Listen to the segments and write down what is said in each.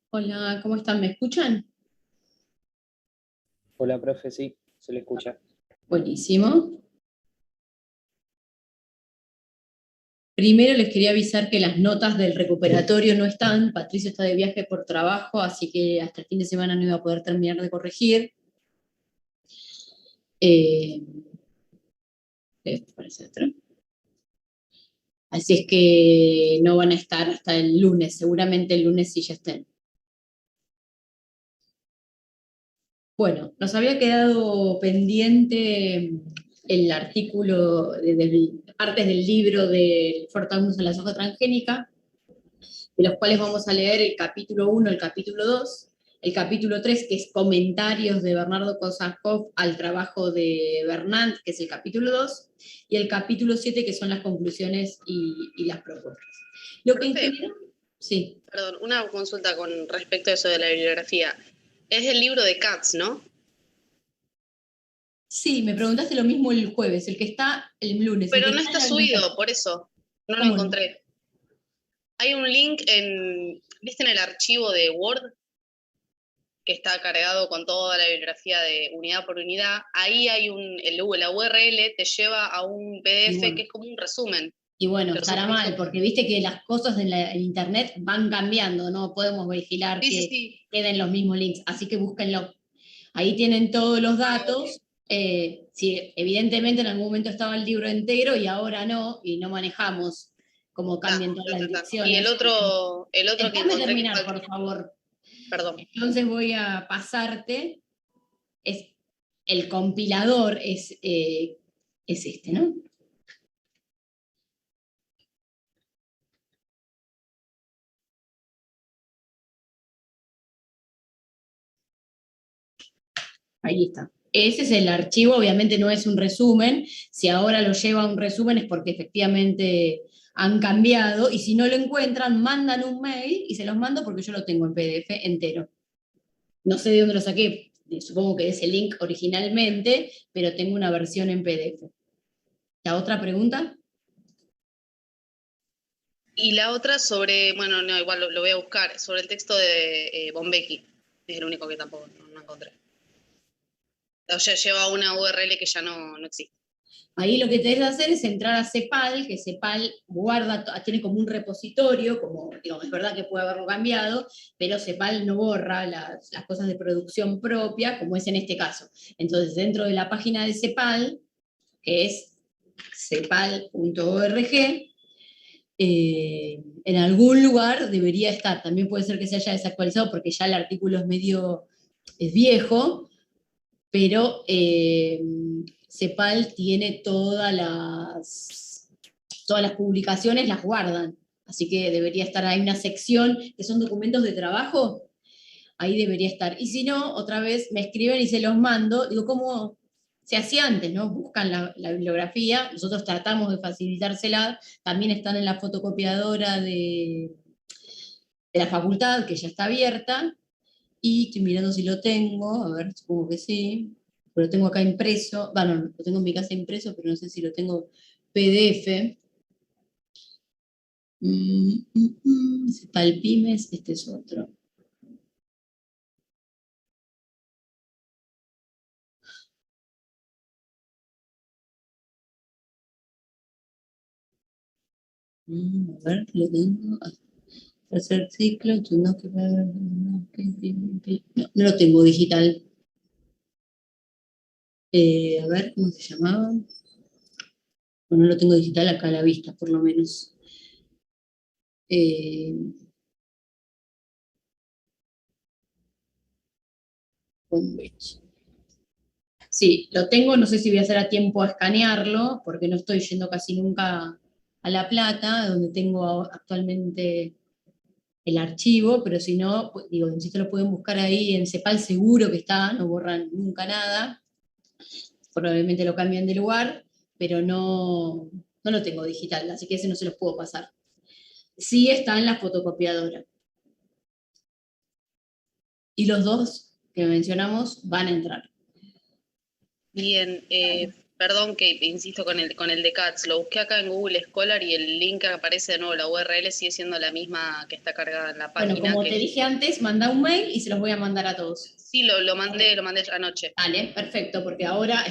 Hola, ¿cómo están? ¿Me escuchan? Hola, profe, sí, se le escucha. Buenísimo. Primero les quería avisar que las notas del recuperatorio no están. Patricio está de viaje por trabajo, así que hasta el fin de semana no iba a poder terminar de corregir. Eh, Parece atrás. Así es que no van a estar hasta el lunes. Seguramente el lunes sí ya estén. Bueno, nos había quedado pendiente el artículo de partes del libro de Fortaunos en la soja transgénica, de los cuales vamos a leer el capítulo 1, el capítulo 2, el capítulo 3, que es comentarios de Bernardo Kosakov al trabajo de Bernard, que es el capítulo 2, y el capítulo 7, que son las conclusiones y las propuestas. Lo que en Profe, general, sí. perdón, una consulta con respecto a eso de la bibliografía. Es el libro de Katz, ¿no? Sí, me preguntaste lo mismo el jueves, el que está el lunes, el que Pero no está en está la biblioteca. subido, por eso. No lo ¿Cómo no? encontré. Hay un link ¿viste en el archivo de Word? Que está cargado con toda la bibliografía de unidad por unidad. Ahí hay la URL te lleva a un Y PDF bueno, que es como un resumen. y bueno, El estará resumen mal, hizo. porque viste que las cosas en internet van cambiando, no podemos vigilar Sí, sí, que sí. queden los mismos links, así que búsquenlo. Ahí tienen todos los Ah, ok. datos. Sí, evidentemente en algún momento estaba el libro entero y ahora no, y no manejamos cómo Ta, cambian todas ta, las ta, ta. Y direcciones. el otro que Déjame encontré que terminar, falta. por favor. Perdón. Entonces voy a pasarte. Es, el compilador es este, ¿no? Ahí está. Ese es el archivo, obviamente no es un resumen. Si ahora lo lleva a un resumen es porque efectivamente han cambiado, y si no lo encuentran, mandan un mail y se los mando porque yo lo tengo en PDF entero. No sé de dónde lo saqué, supongo que de ese link originalmente, pero tengo una versión en PDF. ¿La otra pregunta? Y la otra sobre, bueno, no, igual lo voy a buscar, sobre el texto de Bonbecki. Es el único que tampoco no encontré. O sea, lleva una URL que ya no existe. Ahí lo que tenés que hacer es entrar a CEPAL, que CEPAL guarda, tiene como un repositorio, como digo, es verdad que puede haberlo cambiado, pero CEPAL no borra las cosas de producción propia, como es en este caso. Entonces, dentro de la página de CEPAL, que es cepal.org, en algún lugar debería estar. También puede ser que se haya desactualizado porque ya el artículo es viejo, pero CEPAL tiene todas las publicaciones, las guardan. Así que debería estar ahí una sección que son documentos de trabajo, ahí debería estar. Y si no, otra vez me escriben y se los mando. Digo, ¿cómo se hacía antes, no? Buscan la bibliografía, nosotros tratamos de facilitársela, también están en la fotocopiadora de la facultad, que ya está abierta, y estoy mirando si lo tengo, a ver, supongo que sí, pero lo tengo acá impreso, bueno, lo tengo en mi casa impreso, pero no sé si lo tengo PDF. Está el Pymes, este es otro. A ver, lo tengo. Tercer ciclo, tú no, no, no lo tengo digital. A ver, ¿cómo se llamaba? Bueno, no lo tengo digital acá a la vista, por lo menos. Eh, Homebridge. Sí, lo tengo, no sé si voy a hacer a tiempo a escanearlo, porque no estoy yendo casi nunca a La Plata, donde tengo actualmente el archivo, pero si no, pues, digo, si lo pueden buscar ahí en CEPAL, seguro que está, no borran nunca nada, probablemente lo cambian de lugar, pero no lo tengo digital, así que ese no se los puedo pasar. Sí está en la fotocopiadora. Y los dos que mencionamos van a entrar. Bien, Perdón que insisto con el de CATS, lo busqué acá en Google Scholar y el link que aparece de nuevo, la URL sigue siendo la misma que está cargada en la Bueno, página. como te dije antes, manda un mail y se los voy a mandar a todos. Sí, lo mandé anoche. Dale, perfecto, porque ahora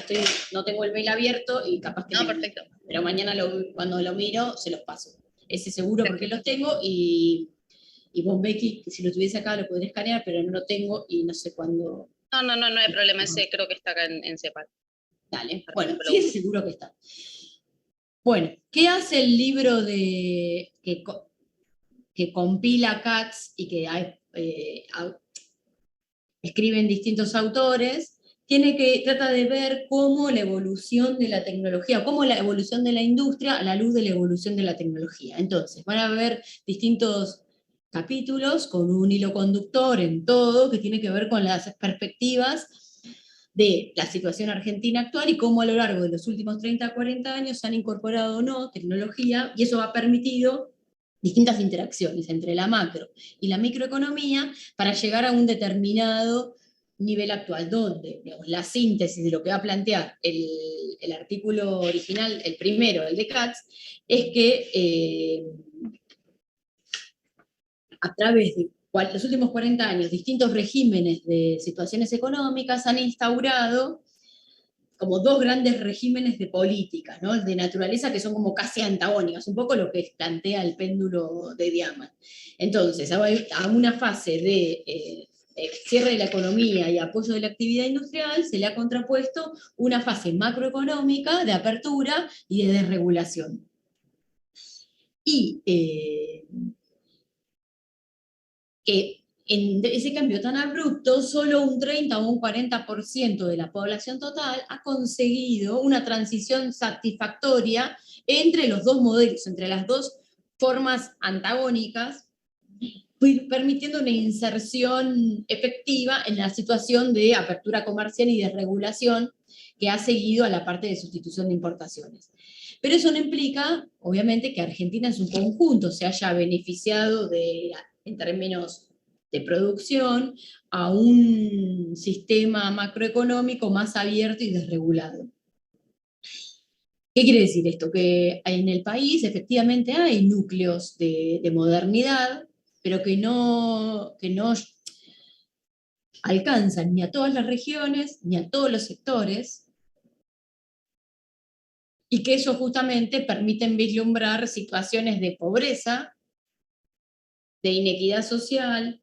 no tengo el mail abierto y capaz que No, perfecto. pero mañana cuando lo miro se los paso. Ese seguro porque Perfecto. los tengo y vos, Becky, que si lo tuviese acá lo podría escanear, pero no lo tengo y no sé cuándo. No hay problema, ese creo que está acá en CEPAL. Dale, Ahora bueno, mismo lo sí, ese busco. seguro que está. Bueno, ¿qué hace el libro que compila CATS y que escriben distintos autores? Trata de ver cómo la evolución de la tecnología, cómo la evolución de la industria a la luz de la evolución de la tecnología. Entonces, van a ver distintos capítulos con un hilo conductor en todo, que tiene que ver con las perspectivas de la situación argentina actual y cómo a lo largo de los últimos 30 a 40 años se han incorporado o no tecnología, y eso ha permitido distintas interacciones entre la macro y la microeconomía para llegar a un determinado nivel actual, donde digamos, la síntesis de lo que va a plantear el artículo original, el primero, el de Katz, es que a través de los últimos 40 años, distintos regímenes de situaciones económicas han instaurado como dos grandes regímenes de política, ¿no? De naturaleza, que son como casi antagónicas, un poco lo que plantea el péndulo de Diamant. Entonces, a una fase de cierre de la economía y apoyo de la actividad industrial se le ha contrapuesto una fase macroeconómica de apertura y de desregulación. Y que en ese cambio tan abrupto, solo un 30 o un 40% de la población total ha conseguido una transición satisfactoria entre los dos modelos, entre las dos formas antagónicas, permitiendo una inserción efectiva en la situación de apertura comercial y desregulación que ha seguido a la parte de sustitución de importaciones. Pero eso no implica, obviamente, que Argentina en su conjunto se haya beneficiado en términos de producción a un sistema macroeconómico más abierto y desregulado. ¿Qué quiere decir esto? Que en el país efectivamente hay núcleos de modernidad, pero que no alcanzan ni a todas las regiones, ni a todos los sectores, y que eso justamente permiten vislumbrar situaciones de pobreza, de inequidad social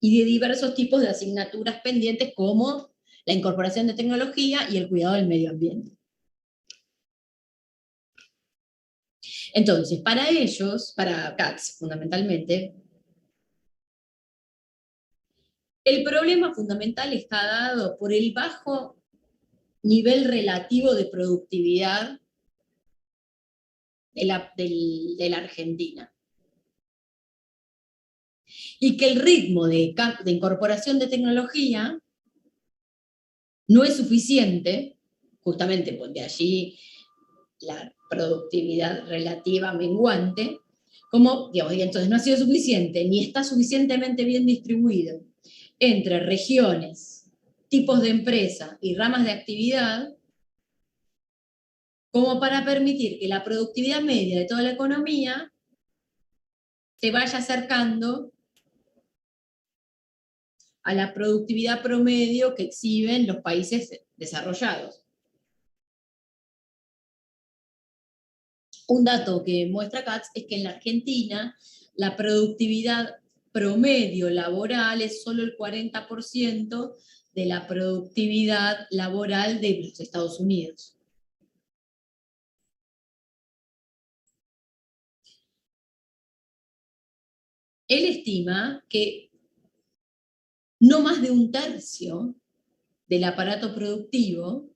y de diversos tipos de asignaturas pendientes como la incorporación de tecnología y el cuidado del medio ambiente. Entonces, para ellos, para CATS fundamentalmente, el problema fundamental está dado por el bajo nivel relativo de productividad de la Argentina. Y que el ritmo de incorporación de tecnología no es suficiente, justamente porque allí la productividad relativa menguante, como, digamos, y entonces no ha sido suficiente, ni está suficientemente bien distribuido entre regiones, tipos de empresa y ramas de actividad, como para permitir que la productividad media de toda la economía se vaya acercando a la productividad promedio que exhiben los países desarrollados. Un dato que muestra CATS es que en la Argentina la productividad promedio laboral es solo el 40% de la productividad laboral de los Estados Unidos. Él estima que no más de un tercio del aparato productivo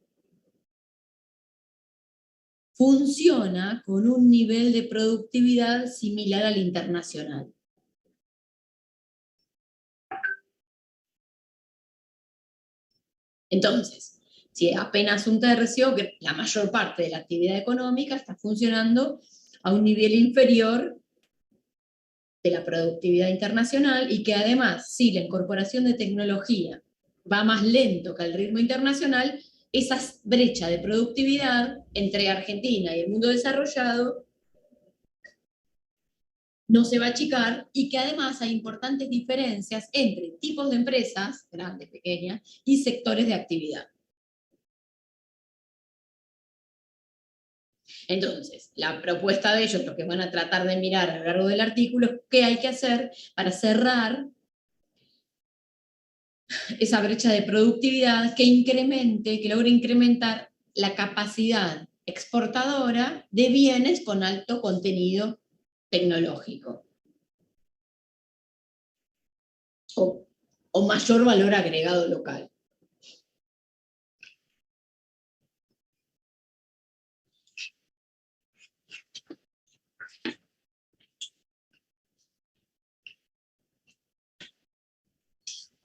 funciona con un nivel de productividad similar al internacional. Entonces, si apenas un tercio, la mayor parte de la actividad económica está funcionando a un nivel inferior de la productividad internacional, y que además, si la incorporación de tecnología va más lento que el ritmo internacional, esa brecha de productividad entre Argentina y el mundo desarrollado no se va a achicar y que además hay importantes diferencias entre tipos de empresas, grandes, pequeñas, y sectores de actividad. Entonces, la propuesta de ellos, lo que van a tratar de mirar a lo largo del artículo, es qué hay que hacer para cerrar esa brecha de productividad que logre incrementar la capacidad exportadora de bienes con alto contenido tecnológico o mayor valor agregado local.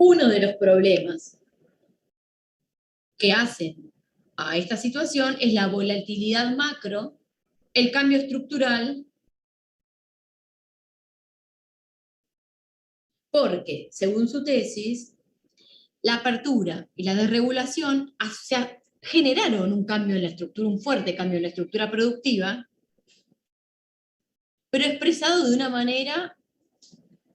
Uno de los problemas que hacen a esta situación es la volatilidad macro, el cambio estructural, porque, según su tesis, la apertura y la desregulación generaron un cambio en la estructura, un fuerte cambio en la estructura productiva, pero expresado de una manera,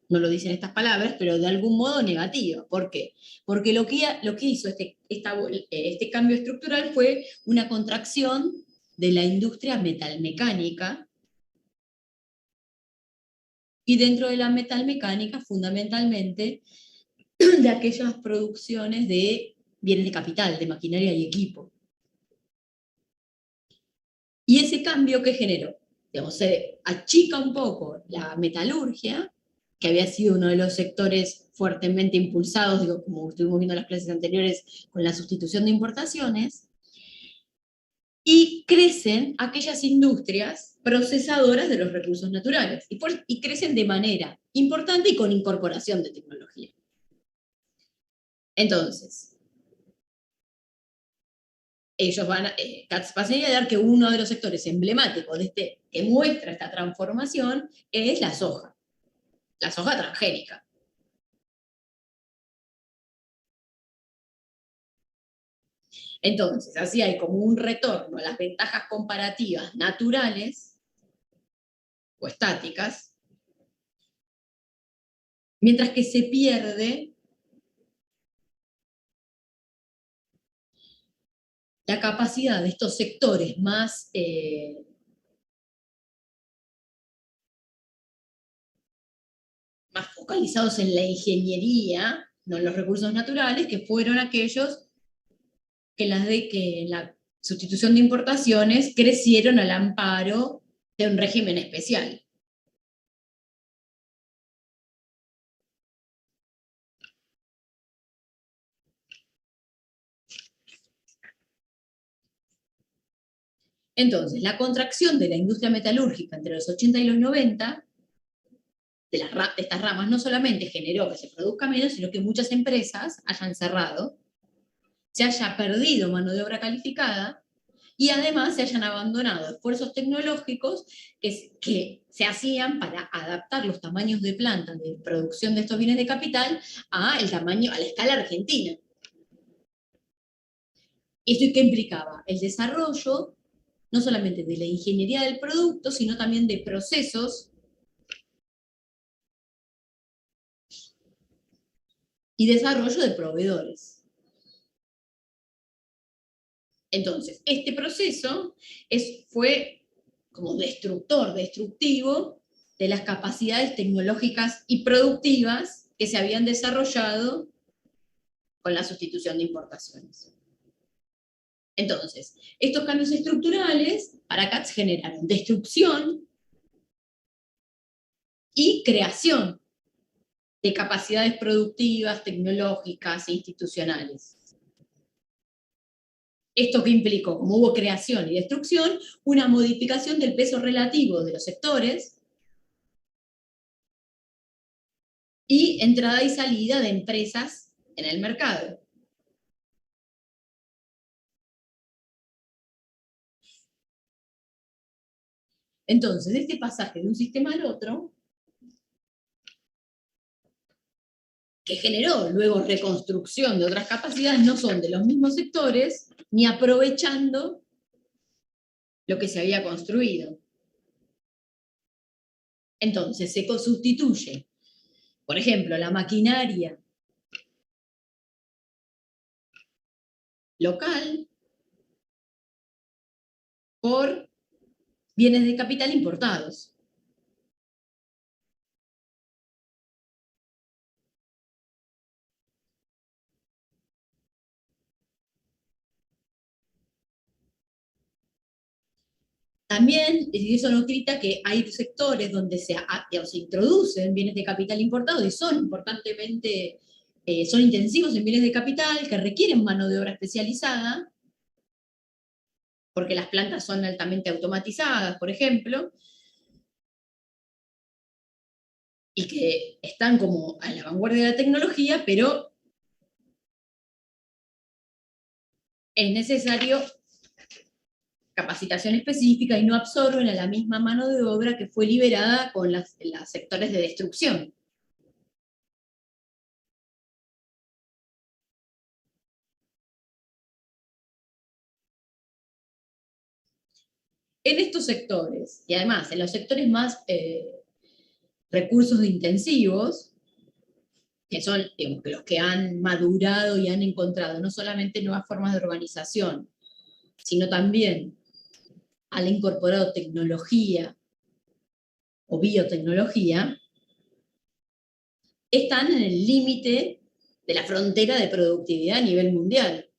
no lo dicen estas palabras, pero de algún modo negativa. ¿Por qué? Porque lo que hizo este cambio estructural fue una contracción de la industria metalmecánica, y dentro de la metalmecánica, fundamentalmente, de aquellas producciones de bienes de capital, de maquinaria y equipo. Y ese cambio que generó, digamos, se achica un poco la metalurgia, que había sido uno de los sectores fuertemente impulsados, digo, como estuvimos viendo en las clases anteriores, con la sustitución de importaciones, y crecen aquellas industrias procesadoras de los recursos naturales, y crecen de manera importante y con incorporación de tecnología. Entonces, ellos Katz va a señalar que uno de los sectores emblemáticos que muestra esta transformación es la soja transgénica. Entonces, así hay como un retorno a las ventajas comparativas naturales o estáticas, mientras que se pierde la capacidad de estos sectores más focalizados en la ingeniería, no en los recursos naturales, que fueron aquellos que en la sustitución de importaciones crecieron al amparo de un régimen especial. Entonces, la contracción de la industria metalúrgica entre los 80 y los 90, de estas ramas, no solamente generó que se produzca menos, sino que muchas empresas hayan cerrado, se haya perdido mano de obra calificada, y además se hayan abandonado esfuerzos tecnológicos que se hacían para adaptar los tamaños de planta de producción de estos bienes de capital a la escala argentina. ¿Esto qué implicaba? El desarrollo no solamente de la ingeniería del producto, sino también de procesos y desarrollo de proveedores. Entonces, este proceso fue como destructivo de las capacidades tecnológicas y productivas que se habían desarrollado con la sustitución de importaciones. Entonces, estos cambios estructurales para Katz generaron destrucción y creación de capacidades productivas, tecnológicas e institucionales. ¿Esto qué implicó? Como hubo creación y destrucción, una modificación del peso relativo de los sectores y entrada y salida de empresas en el mercado. Entonces, este pasaje de un sistema al otro, que generó luego reconstrucción de otras capacidades, no son de los mismos sectores, ni aprovechando lo que se había construido. Entonces se sustituye, por ejemplo, la maquinaria local por bienes de capital importados. También, eso no quita que hay sectores donde se introducen bienes de capital importados y son importantemente, son intensivos en bienes de capital que requieren mano de obra especializada, porque las plantas son altamente automatizadas, por ejemplo, y que están como a la vanguardia de la tecnología, pero es necesario capacitación específica y no absorben a la misma mano de obra que fue liberada con los sectores de destrucción. En estos sectores, y además en los sectores más recursos intensivos, que son digamos, los que han madurado y han encontrado no solamente nuevas formas de organización, sino también han incorporado tecnología o biotecnología, están en el límite de la frontera de productividad a nivel mundial.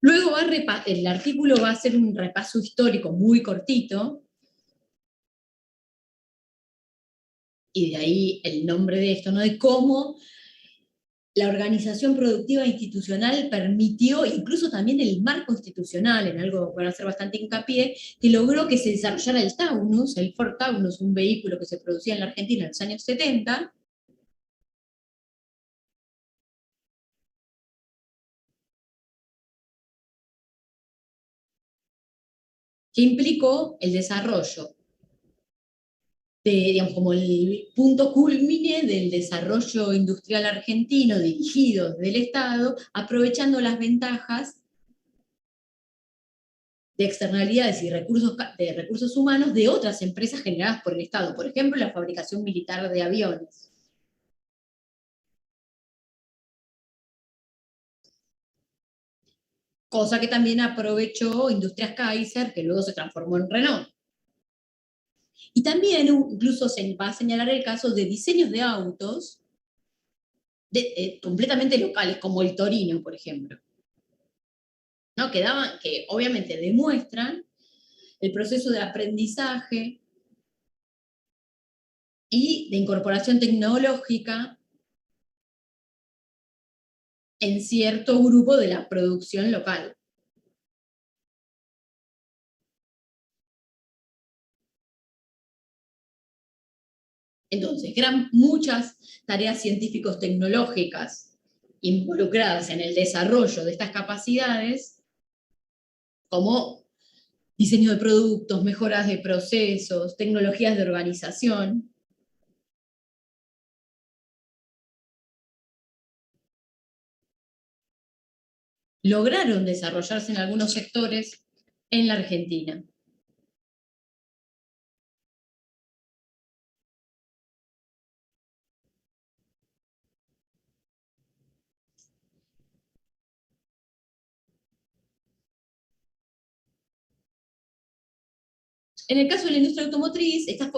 Luego el artículo va a hacer un repaso histórico muy cortito, y de ahí el nombre de esto, ¿no? De cómo la organización productiva institucional permitió, incluso también el marco institucional, en algo que van a hacer bastante hincapié, que logró que se desarrollara el Taunus, el Ford Taunus, un vehículo que se producía en la Argentina en los años 70, que implicó el desarrollo digamos, como el punto culmine del desarrollo industrial argentino dirigido del Estado, aprovechando las ventajas de externalidades y de recursos humanos de otras empresas generadas por el Estado, por ejemplo, la fabricación militar de aviones. Cosa que también aprovechó Industrias Kaiser, que luego se transformó en Renault. Y también incluso se va a señalar el caso de diseños de autos completamente locales, como el Torino, por ejemplo, ¿no? Que obviamente demuestran el proceso de aprendizaje y de incorporación tecnológica en cierto grupo de la producción local. Entonces, eran muchas tareas científicos tecnológicas involucradas en el desarrollo de estas capacidades, como diseño de productos, mejoras de procesos, tecnologías de organización. Lograron desarrollarse en algunos sectores en la Argentina. En el caso de la industria automotriz, esa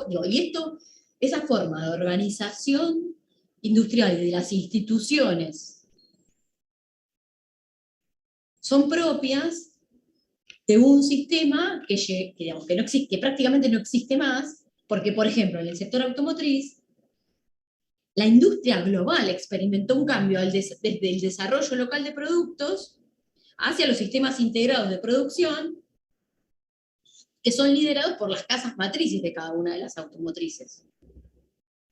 forma de organización industrial y de las instituciones son propias de un sistema digamos, que, no existe, que prácticamente no existe más, porque, por ejemplo, en el sector automotriz, la industria global experimentó un cambio desde el desarrollo local de productos hacia los sistemas integrados de producción, que son liderados por las casas matrices de cada una de las automotrices.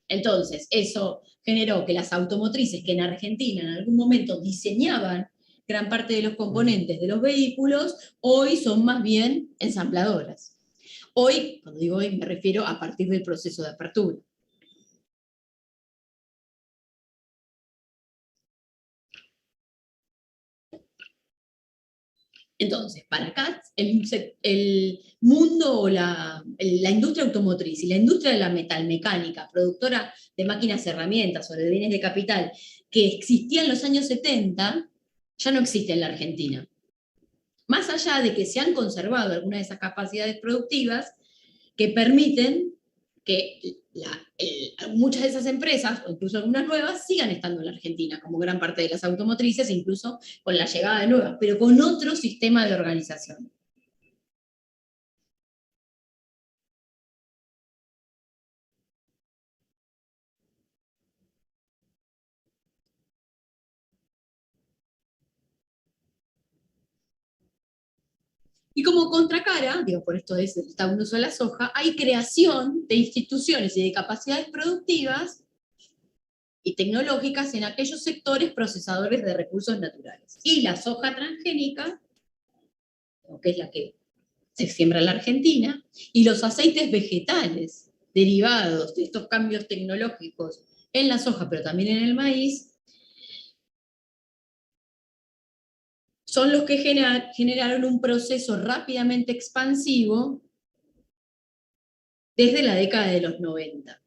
Entonces, eso generó que las automotrices que en Argentina en algún momento diseñaban gran parte de los componentes de los vehículos, hoy son más bien ensambladoras. Hoy, cuando digo hoy, me refiero a partir del proceso de apertura. Entonces, para Katz, el mundo o la industria automotriz y la industria de la metalmecánica, productora de máquinas, herramientas o de bienes de capital, que existía en los años 70, ya no existe en la Argentina. Más allá de que se han conservado algunas de esas capacidades productivas que permiten que muchas de esas empresas, o incluso algunas nuevas, sigan estando en la Argentina, como gran parte de las automotrices, incluso con la llegada de nuevas, pero con otro sistema de organización. Y como contracara, digo, por esto está un uso de la soja, hay creación de instituciones y de capacidades productivas y tecnológicas en aquellos sectores procesadores de recursos naturales. Y la soja transgénica, que es la que se siembra en la Argentina, y los aceites vegetales derivados de estos cambios tecnológicos en la soja, pero también en el maíz, son los que generaron un proceso rápidamente expansivo desde la década de los 90.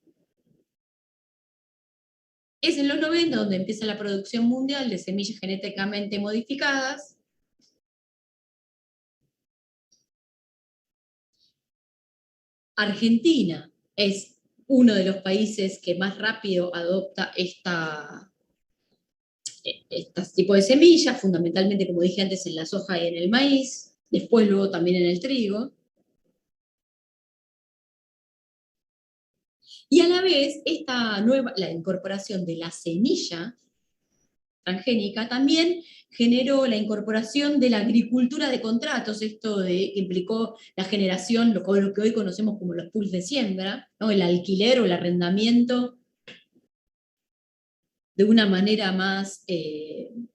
Es en los 90 donde empieza la producción mundial de semillas genéticamente modificadas. Argentina es uno de los países que más rápido adopta este tipo de semillas, fundamentalmente, como dije antes, en la soja y en el maíz, después luego también en el trigo. Y a la vez, la incorporación de la semilla transgénica también generó la incorporación de la agricultura de contratos, esto que implicó la generación, lo que hoy conocemos como los pools de siembra, ¿no? El alquiler o el arrendamiento de una manera más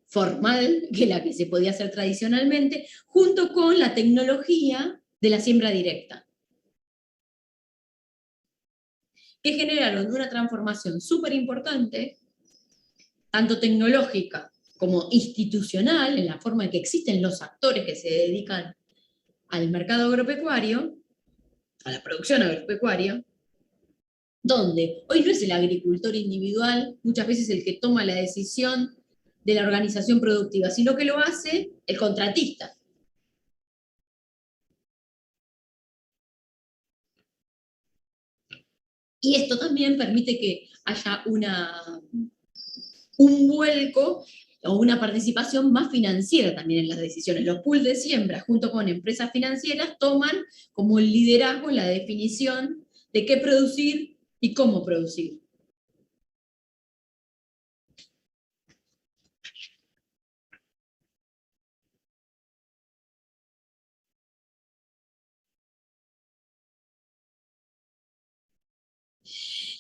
formal que la que se podía hacer tradicionalmente, junto con la tecnología de la siembra directa, que generaron una transformación súper importante, tanto tecnológica como institucional, en la forma en que existen los actores que se dedican al mercado agropecuario, a la producción agropecuaria, donde hoy no es el agricultor individual, muchas veces el que toma la decisión de la organización productiva, sino que lo hace el contratista. Y esto también permite que haya un vuelco o una participación más financiera también en las decisiones. Los pools de siembra, junto con empresas financieras, toman como el liderazgo en la definición de qué producir y cómo producir.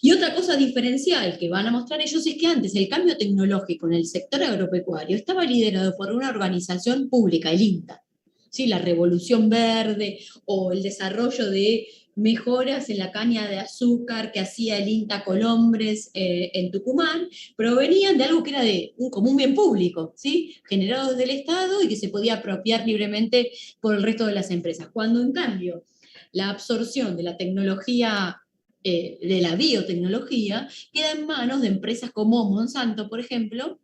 Y otra cosa diferencial que van a mostrar ellos es que antes el cambio tecnológico en el sector agropecuario estaba liderado por una organización pública, el INTA. ¿Sí? La Revolución Verde o el desarrollo de mejoras en la caña de azúcar que hacía el INTA Colombres en Tucumán, provenían de algo que era como un bien público, ¿sí? Generado desde el Estado y que se podía apropiar libremente por el resto de las empresas. Cuando en cambio la absorción de la tecnología de la biotecnología, queda en manos de empresas como Monsanto, por ejemplo,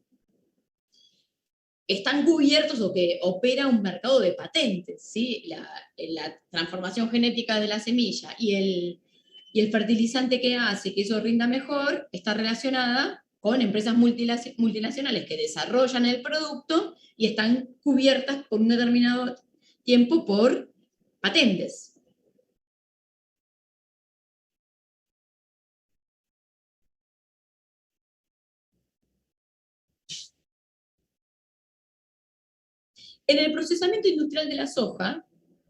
están cubiertos o que opera un mercado de patentes, ¿sí? La transformación genética de la semilla y el fertilizante que hace que eso rinda mejor está relacionada con empresas multinacionales que desarrollan el producto y están cubiertas por un determinado tiempo por patentes. En el procesamiento industrial de la soja,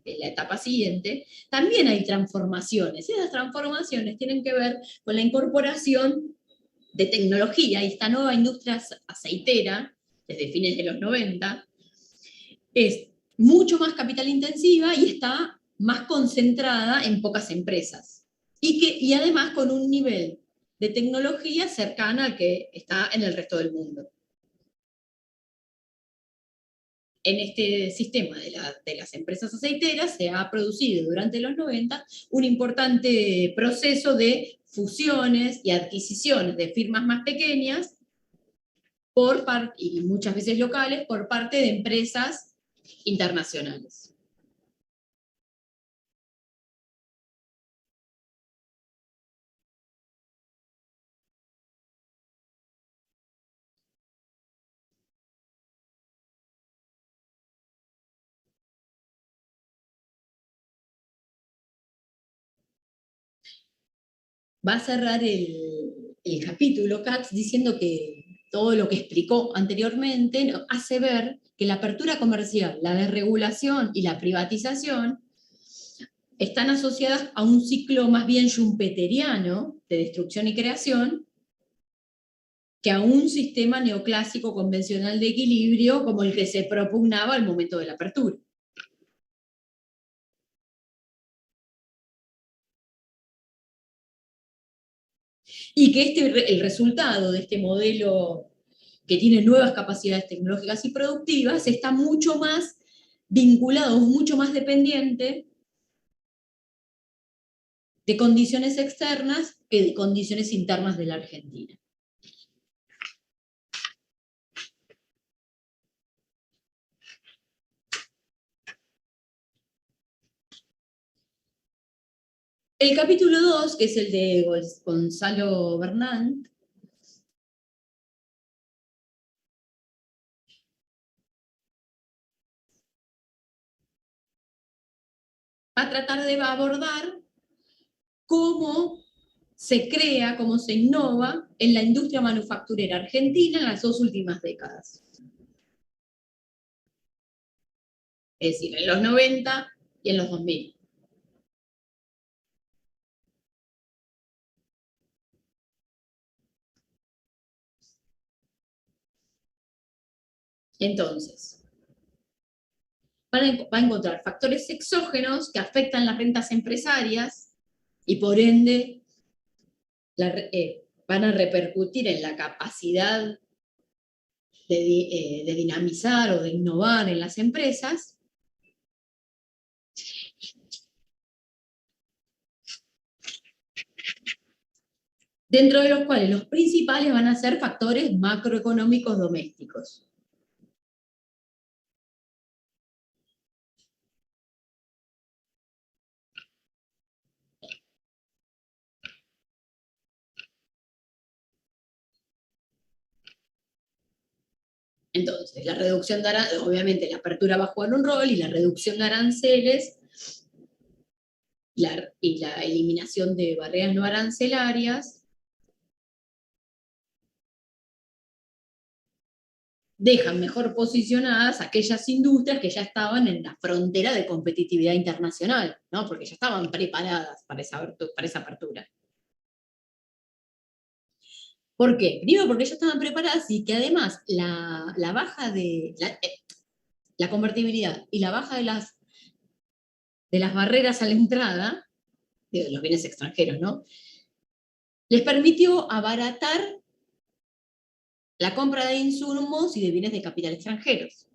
en la etapa siguiente, también hay transformaciones. Y esas transformaciones tienen que ver con la incorporación de tecnología y esta nueva industria aceitera, desde fines de los 90, es mucho más capital intensiva y está más concentrada en pocas empresas. Y además con un nivel de tecnología cercana al que está en el resto del mundo. En este sistema de las empresas aceiteras se ha producido durante los 90 un importante proceso de fusiones y adquisiciones de firmas más pequeñas y muchas veces locales por parte de empresas internacionales. Va a cerrar el capítulo Katz diciendo que todo lo que explicó anteriormente hace ver que la apertura comercial, la desregulación y la privatización están asociadas a un ciclo más bien schumpeteriano de destrucción y creación que a un sistema neoclásico convencional de equilibrio como el que se propugnaba al momento de la apertura. Y que el resultado de este modelo que tiene nuevas capacidades tecnológicas y productivas está mucho más vinculado, mucho más dependiente de condiciones externas que de condiciones internas de la Argentina. El capítulo 2, que es el de Gonzalo Bernal, va a tratar de abordar cómo se crea, cómo se innova en la industria manufacturera argentina en las 2 últimas décadas. Es decir, en los 90 y en los 2000. Entonces, va a encontrar factores exógenos que afectan las rentas empresarias y por ende van a repercutir en la capacidad de dinamizar o de innovar en las empresas, dentro de los cuales los principales van a ser factores macroeconómicos domésticos. Entonces, la reducción de aranceles, obviamente la apertura va a jugar un rol, y la reducción de aranceles y la eliminación de barreras no arancelarias dejan mejor posicionadas aquellas industrias que ya estaban en la frontera de competitividad internacional, ¿no? Porque ya estaban preparadas para esa apertura. ¿Por qué? Primero porque ya estaban preparadas y que además la baja de la convertibilidad y la baja de las barreras a la entrada, de los bienes extranjeros, ¿no? Les permitió abaratar la compra de insumos y de bienes de capital extranjeros.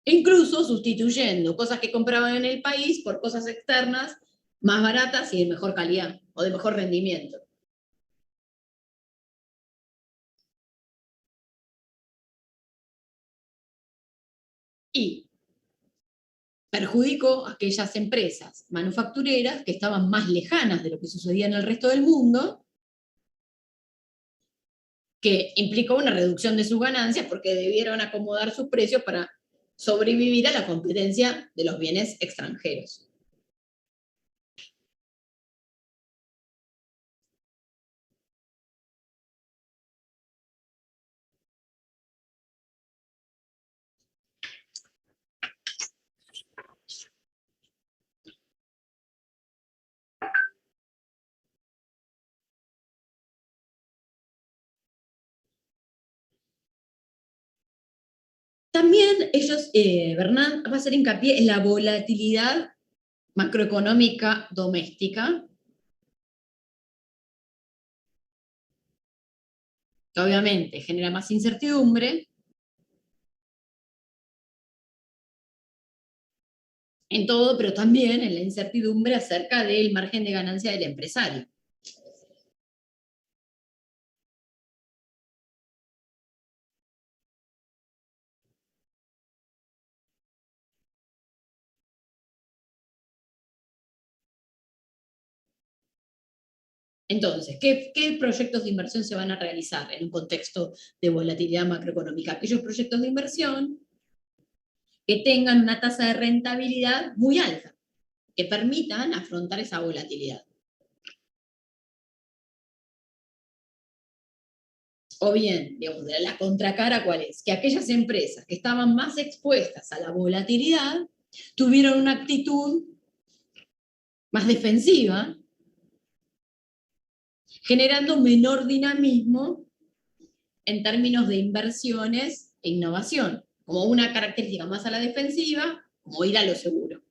Incluso sustituyendo cosas que compraban en el país por cosas externas más baratas y de mejor calidad o de mejor rendimiento. Y perjudicó a aquellas empresas manufactureras que estaban más lejanas de lo que sucedía en el resto del mundo, que implicó una reducción de sus ganancias porque debieron acomodar sus precios para sobrevivir a la competencia de los bienes extranjeros. También ellos, Bernard va a hacer hincapié en la volatilidad macroeconómica doméstica, que obviamente genera más incertidumbre en todo, pero también en la incertidumbre acerca del margen de ganancia del empresario. Entonces, ¿qué proyectos de inversión se van a realizar en un contexto de volatilidad macroeconómica? Aquellos proyectos de inversión que tengan una tasa de rentabilidad muy alta, que permitan afrontar esa volatilidad. O bien, digamos, la contracara, ¿cuál es? Que aquellas empresas que estaban más expuestas a la volatilidad tuvieron una actitud más defensiva, generando menor dinamismo en términos de inversiones e innovación, como una característica más a la defensiva, como ir a lo seguro.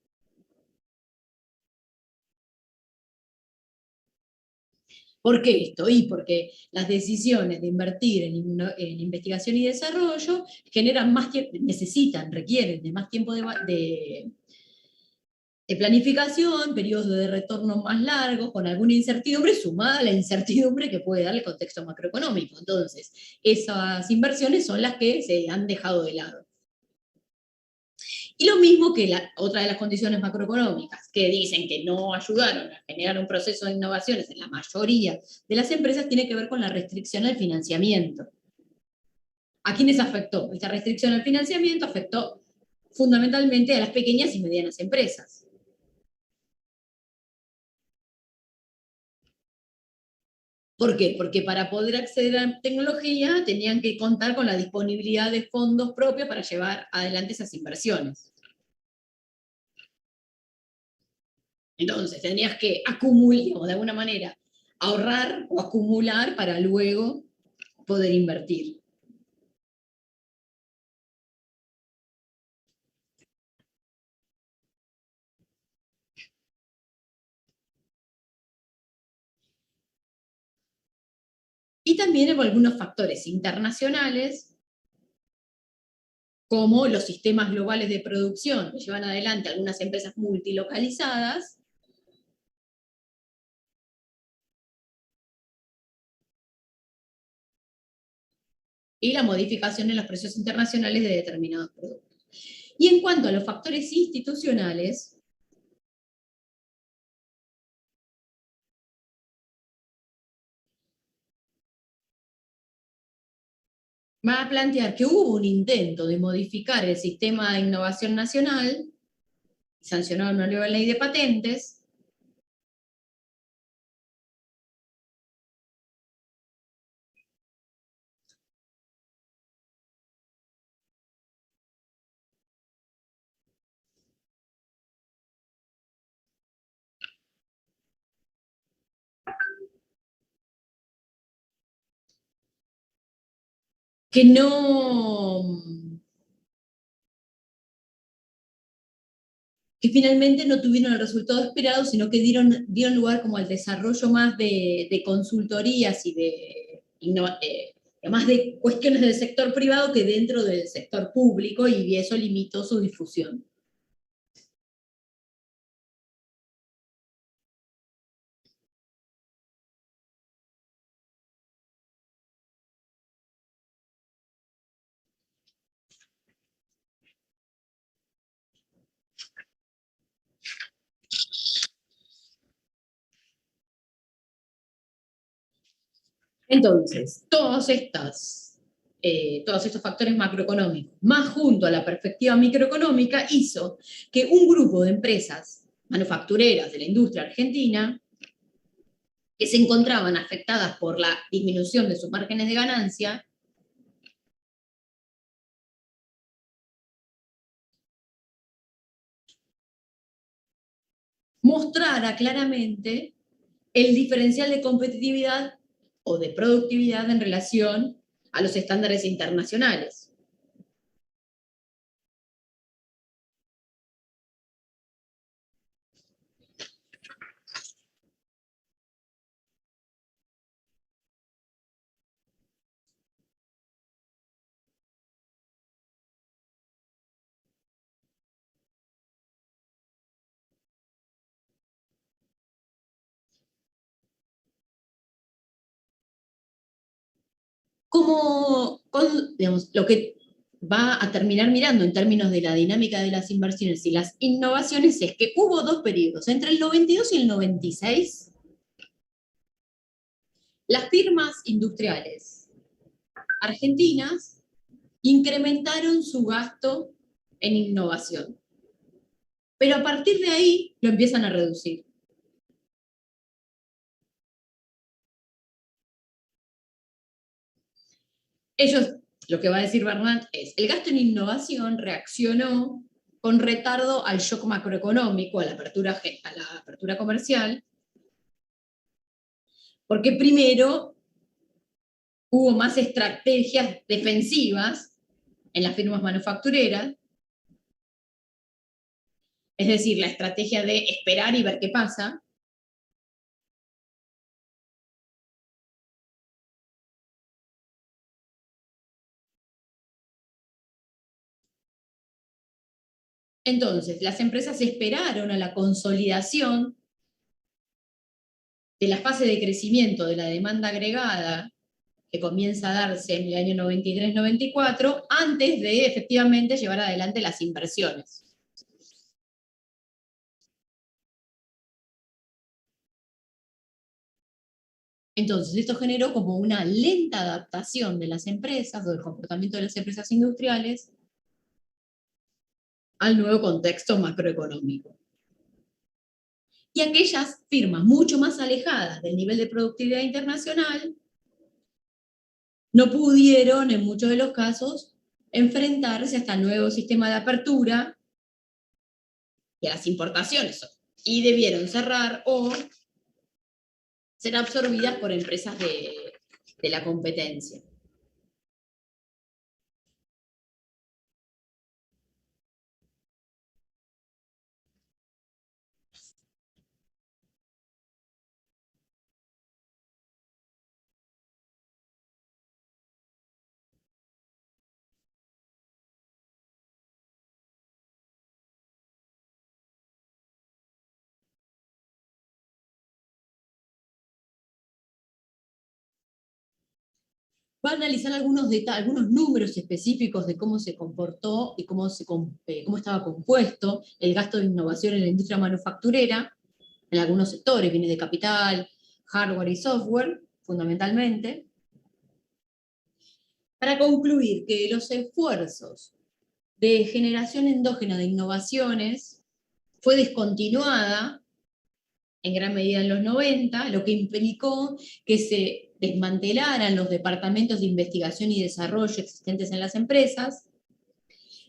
¿Por qué esto? Y porque las decisiones de invertir en investigación y desarrollo generan más tiempo, requieren de más tiempo de planificación, periodos de retorno más largos, con alguna incertidumbre sumada a la incertidumbre que puede dar el contexto macroeconómico. Entonces, esas inversiones son las que se han dejado de lado. Y lo mismo que otra de las condiciones macroeconómicas, que dicen que no ayudaron a generar un proceso de innovaciones en la mayoría de las empresas, tiene que ver con la restricción al financiamiento. ¿A quiénes afectó? Esta restricción al financiamiento afectó fundamentalmente a las pequeñas y medianas empresas. ¿Por qué? Porque para poder acceder a la tecnología tenían que contar con la disponibilidad de fondos propios para llevar adelante esas inversiones. Entonces, tendrías que acumular, de alguna manera, ahorrar o acumular para luego poder invertir. Y también hay algunos factores internacionales, como los sistemas globales de producción que llevan adelante algunas empresas multilocalizadas, y la modificación en los precios internacionales de determinados productos. Y en cuanto a los factores institucionales, va a plantear que hubo un intento de modificar el sistema de innovación nacional, sancionado en una nueva ley de patentes, que que finalmente no tuvieron el resultado esperado, sino que dieron lugar como al desarrollo más de consultorías y más de cuestiones del sector privado que dentro del sector público, y eso limitó su difusión. Entonces, todos estos factores macroeconómicos, más junto a la perspectiva microeconómica, hizo que un grupo de empresas manufactureras de la industria argentina, que se encontraban afectadas por la disminución de sus márgenes de ganancia, mostrara claramente el diferencial de competitividad o de productividad en relación a los estándares internacionales. digamos, lo que va a terminar mirando en términos de la dinámica de las inversiones y las innovaciones es que hubo dos periodos, entre el 92 y el 96, las firmas industriales argentinas incrementaron su gasto en innovación. Pero a partir de ahí lo empiezan a reducir. Ellos, lo que va a decir Bernat es, el gasto en innovación reaccionó con retardo al shock macroeconómico, a la apertura comercial, porque primero hubo más estrategias defensivas en las firmas manufactureras, es decir, la estrategia de esperar y ver qué pasa. Entonces, las empresas esperaron a la consolidación de la fase de crecimiento de la demanda agregada, que comienza a darse en el año 93-94, antes de efectivamente llevar adelante las inversiones. Entonces, esto generó como una lenta adaptación de las empresas, o del comportamiento de las empresas industriales, al nuevo contexto macroeconómico. Y aquellas firmas mucho más alejadas del nivel de productividad internacional no pudieron, en muchos de los casos, enfrentarse a este nuevo sistema de apertura y a las importaciones, y debieron cerrar o ser absorbidas por empresas de la competencia. Va a analizar algunos números específicos de cómo se comportó y cómo estaba compuesto el gasto de innovación en la industria manufacturera, en algunos sectores, bienes de capital, hardware y software, fundamentalmente, para concluir que los esfuerzos de generación endógena de innovaciones fue descontinuada en gran medida en los 90, lo que implicó que se desmantelaran los departamentos de investigación y desarrollo existentes en las empresas,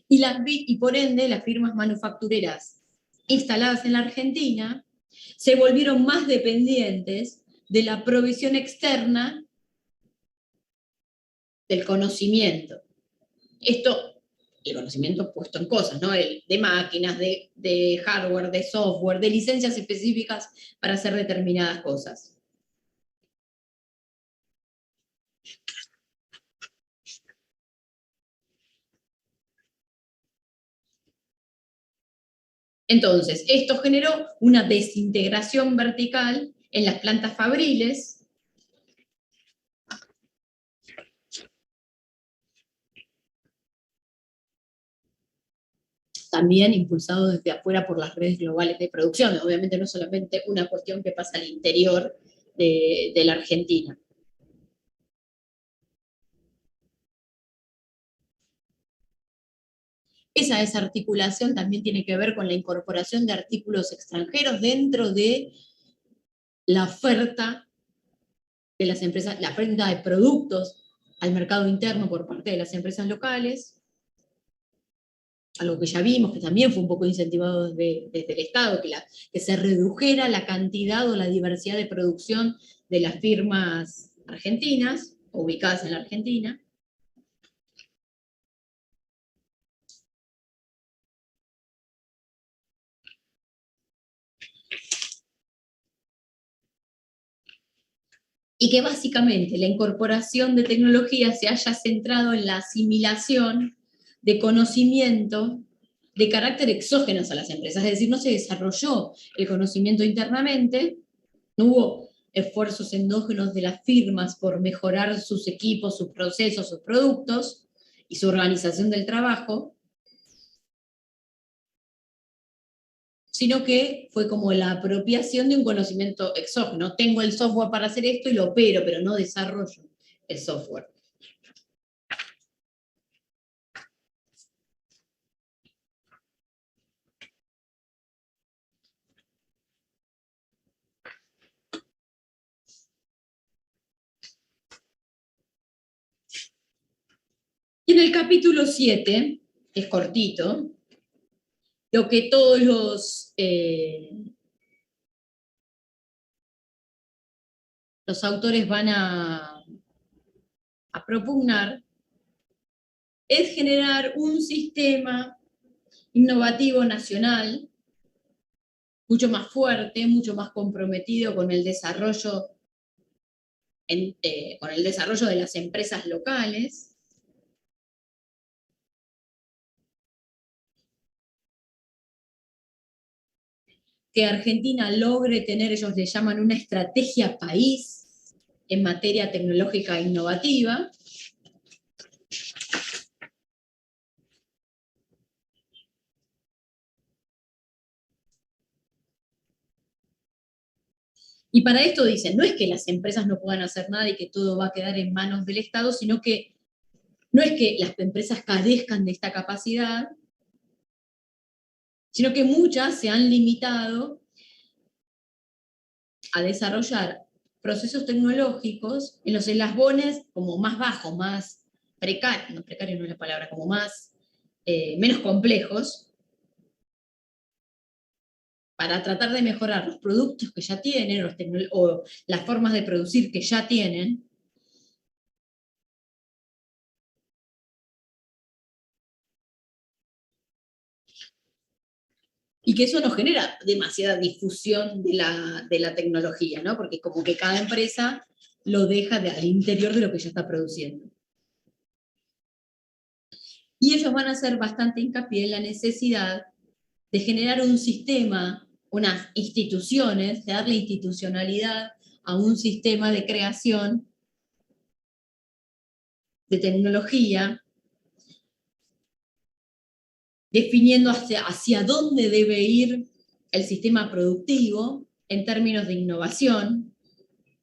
y por ende las firmas manufactureras instaladas en la Argentina se volvieron más dependientes de la provisión externa del conocimiento. El conocimiento puesto en cosas, ¿no? De máquinas, de hardware, de software, de licencias específicas para hacer determinadas cosas. Entonces, esto generó una desintegración vertical en las plantas fabriles, también impulsado desde afuera por las redes globales de producción. Obviamente no solamente una cuestión que pasa al interior de la Argentina. Esa desarticulación también tiene que ver con la incorporación de artículos extranjeros dentro de la oferta de las empresas, la oferta de productos al mercado interno por parte de las empresas locales, algo que ya vimos, que también fue un poco incentivado desde el Estado, que se redujera la cantidad o la diversidad de producción de las firmas argentinas, ubicadas en la Argentina. Y que básicamente la incorporación de tecnología se haya centrado en la asimilación de conocimiento de carácter exógenos a las empresas, es decir, no se desarrolló el conocimiento internamente, no hubo esfuerzos endógenos de las firmas por mejorar sus equipos, sus procesos, sus productos y su organización del trabajo, sino que fue como la apropiación de un conocimiento exógeno. Tengo el software para hacer esto y lo opero, pero no desarrollo el software. Y en el capítulo 7, que es cortito, lo que todos los autores van a propugnar es generar un sistema innovativo nacional mucho más fuerte, mucho más comprometido con el desarrollo, con el desarrollo de las empresas locales, que Argentina logre tener, ellos le llaman una estrategia país en materia tecnológica e innovativa, y para esto dicen, no es que las empresas no puedan hacer nada y que todo va a quedar en manos del Estado, sino que no es que las empresas carezcan de esta capacidad, sino que muchas se han limitado a desarrollar procesos tecnológicos en los eslabones como más bajos, más precarios, no precario no es la palabra, como más, menos complejos, para tratar de mejorar los productos que ya tienen, o las formas de producir que ya tienen, y que eso no genera demasiada difusión de la tecnología, ¿no? Porque como que cada empresa lo deja al interior de lo que ya está produciendo. Y ellos van a hacer bastante hincapié en la necesidad de generar un sistema, unas instituciones, de darle institucionalidad a un sistema de creación de tecnología, definiendo hacia dónde debe ir el sistema productivo en términos de innovación,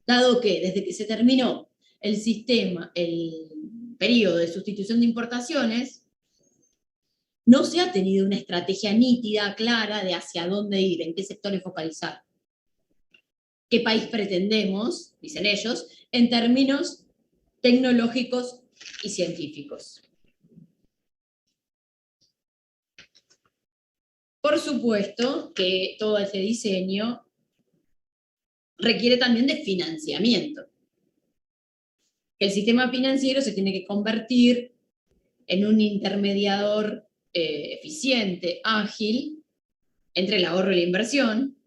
dado que desde que se terminó el sistema, el periodo de sustitución de importaciones, no se ha tenido una estrategia nítida, clara, de hacia dónde ir, en qué sectores focalizar. ¿Qué país pretendemos, dicen ellos, en términos tecnológicos y científicos? Por supuesto que todo ese diseño requiere también de financiamiento. El sistema financiero se tiene que convertir en un intermediador eficiente, ágil, entre el ahorro y la inversión,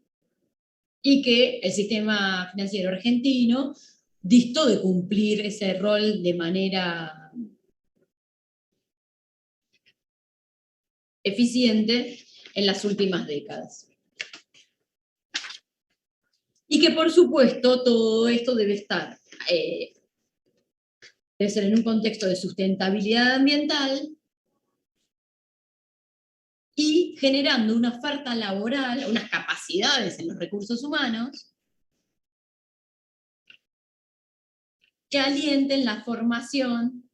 y que el sistema financiero argentino distó de cumplir ese rol de manera eficiente en las últimas décadas. Y que por supuesto todo esto debe estar, debe ser en un contexto de sustentabilidad ambiental y generando una oferta laboral, unas capacidades en los recursos humanos que alienten la formación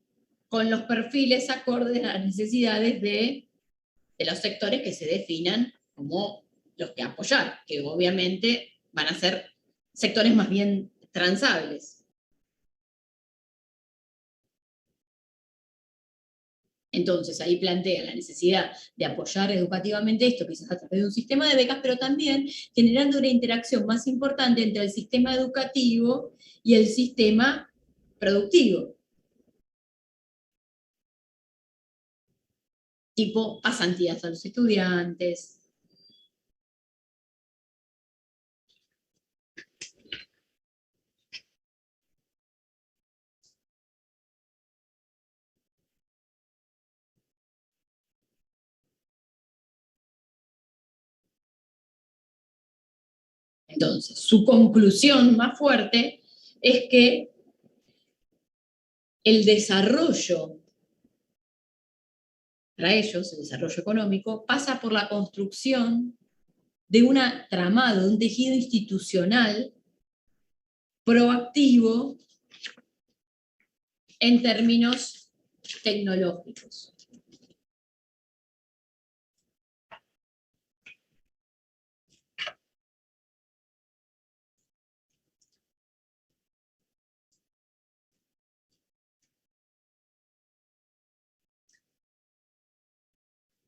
con los perfiles acordes a las necesidades de los sectores que se definan como los que apoyar, que obviamente van a ser sectores más bien transables. Entonces ahí plantea la necesidad de apoyar educativamente esto, quizás a través de un sistema de becas, pero también generando una interacción más importante entre el sistema educativo y el sistema productivo. Tipo pasantías a los estudiantes. Entonces, su conclusión más fuerte es que el desarrollo, para ellos, el desarrollo económico, pasa por la construcción de un tramado, de un tejido institucional proactivo en términos tecnológicos.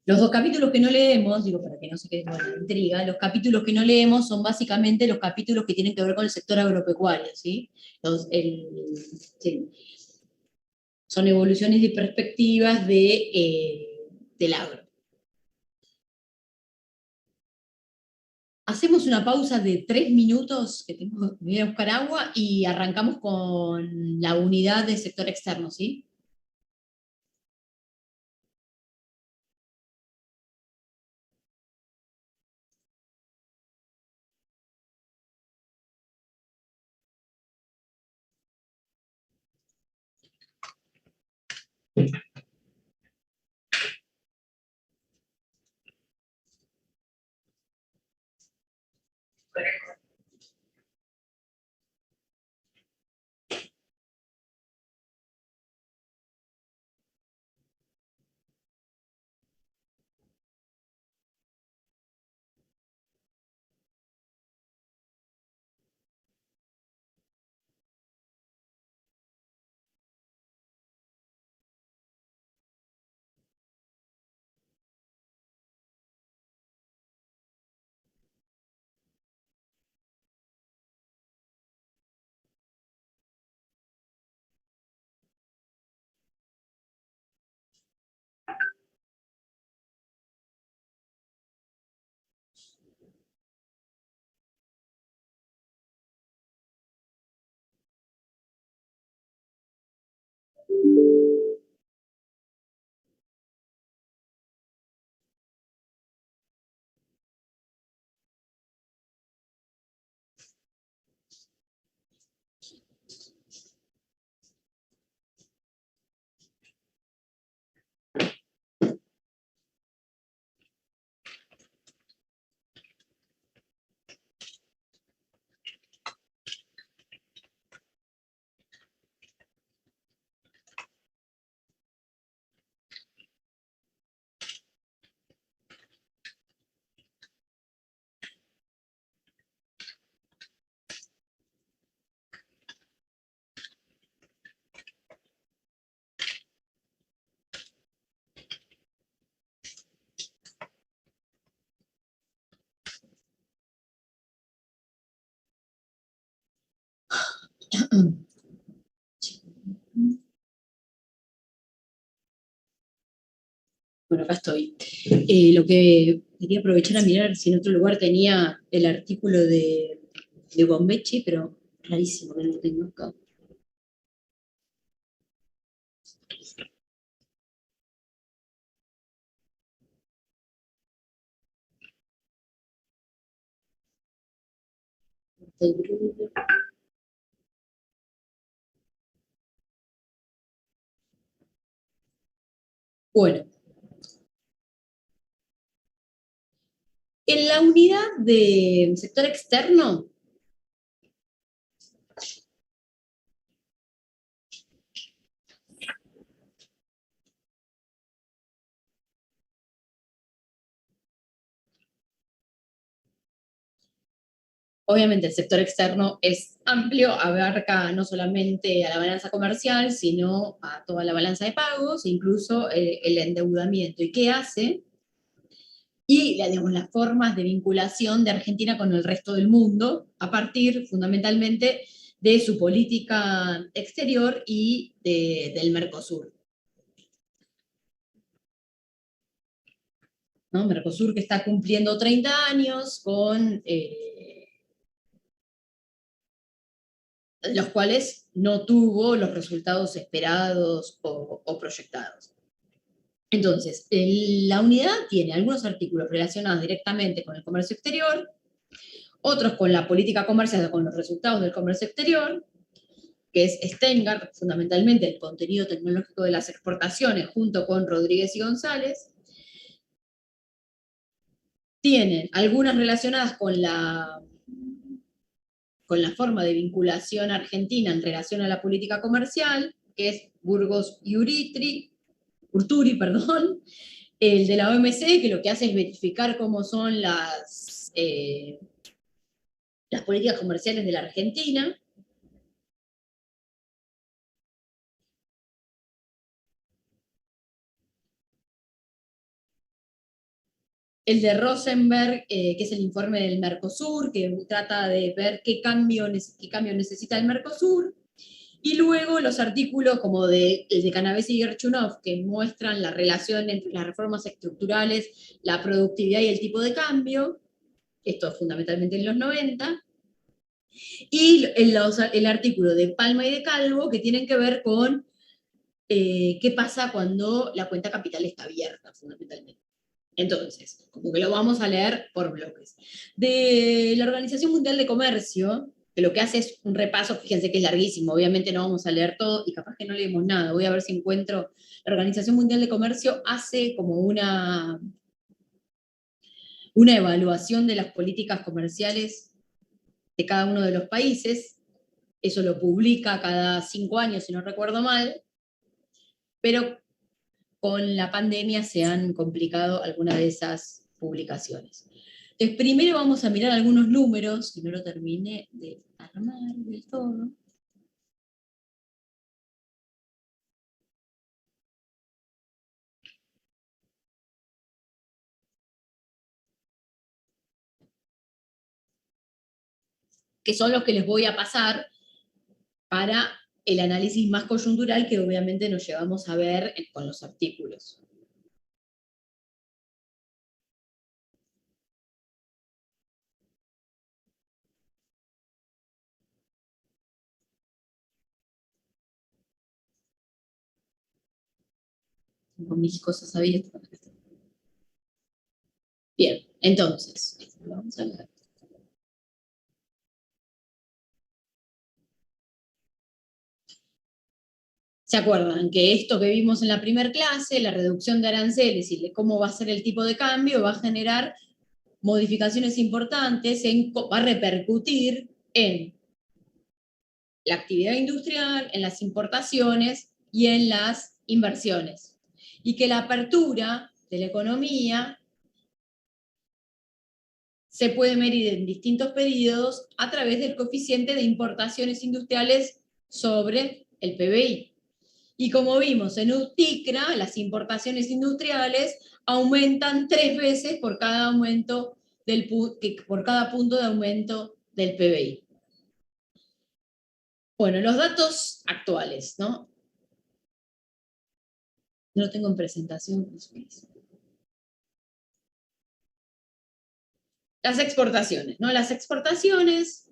Los dos capítulos que no leemos, digo para que no se quede con la intriga, los capítulos que no leemos son básicamente los capítulos que tienen que ver con el sector agropecuario, ¿sí? Sí. Son evoluciones y perspectivas del agro. Hacemos una pausa de 3 minutos, que voy a buscar agua, y arrancamos con la unidad de sector externo, ¿sí? Bueno, acá estoy. Lo que quería aprovechar a mirar si en otro lugar tenía el artículo de Bombechi, pero rarísimo que no lo tengo acá. Bueno, en la unidad de sector externo, obviamente el sector externo es amplio, abarca no solamente a la balanza comercial, sino a toda la balanza de pagos, incluso el endeudamiento. ¿Y qué hace? Y digamos, las formas de vinculación de Argentina con el resto del mundo, a partir fundamentalmente de su política exterior y del Mercosur. ¿No? Mercosur que está cumpliendo 30 años con los cuales no tuvo los resultados esperados o proyectados. Entonces, la unidad tiene algunos artículos relacionados directamente con el comercio exterior, otros con la política comercial, con los resultados del comercio exterior, que es Steingart, fundamentalmente el contenido tecnológico de las exportaciones, junto con Rodríguez y González. Tienen algunas relacionadas con la forma de vinculación argentina en relación a la política comercial, que es Burgos y Urturi, perdón, el de la OMC, que lo que hace es verificar cómo son las políticas comerciales de la Argentina. El de Rosenberg, que es el informe del Mercosur, que trata de ver qué cambio necesita el Mercosur. Y luego los artículos como el de Canavesi y Gerchunov, que muestran la relación entre las reformas estructurales, la productividad y el tipo de cambio, esto fundamentalmente en los 90, y el artículo de Palma y de Calvo, que tienen que ver con qué pasa cuando la cuenta capital está abierta, fundamentalmente. Entonces, como que lo vamos a leer por bloques. De la Organización Mundial de Comercio, que lo que hace es un repaso, fíjense que es larguísimo, obviamente no vamos a leer todo, y capaz que no leemos nada, voy a ver si encuentro. La Organización Mundial de Comercio hace como una evaluación de las políticas comerciales de cada uno de los países, eso lo publica cada 5 años, si no recuerdo mal, pero con la pandemia se han complicado algunas de esas publicaciones. Entonces, primero vamos a mirar algunos números, que no lo terminé de armar del todo. Que son los que les voy a pasar para el análisis más coyuntural que obviamente nos llevamos a ver con los artículos. Con mis cosas abiertas. Bien, entonces, vamos a ver. ¿Se acuerdan que esto que vimos en la primera clase, la reducción de aranceles y de cómo va a ser el tipo de cambio, va a generar modificaciones importantes, va a repercutir en la actividad industrial, en las importaciones y en las inversiones? Y que la apertura de la economía se puede medir en distintos periodos a través del coeficiente de importaciones industriales sobre el PBI. Y como vimos en UTICRA, las importaciones industriales aumentan 3 veces por cada por cada punto de aumento del PBI. Bueno, los datos actuales, ¿no? No lo tengo en presentación. Las exportaciones, ¿no? Las exportaciones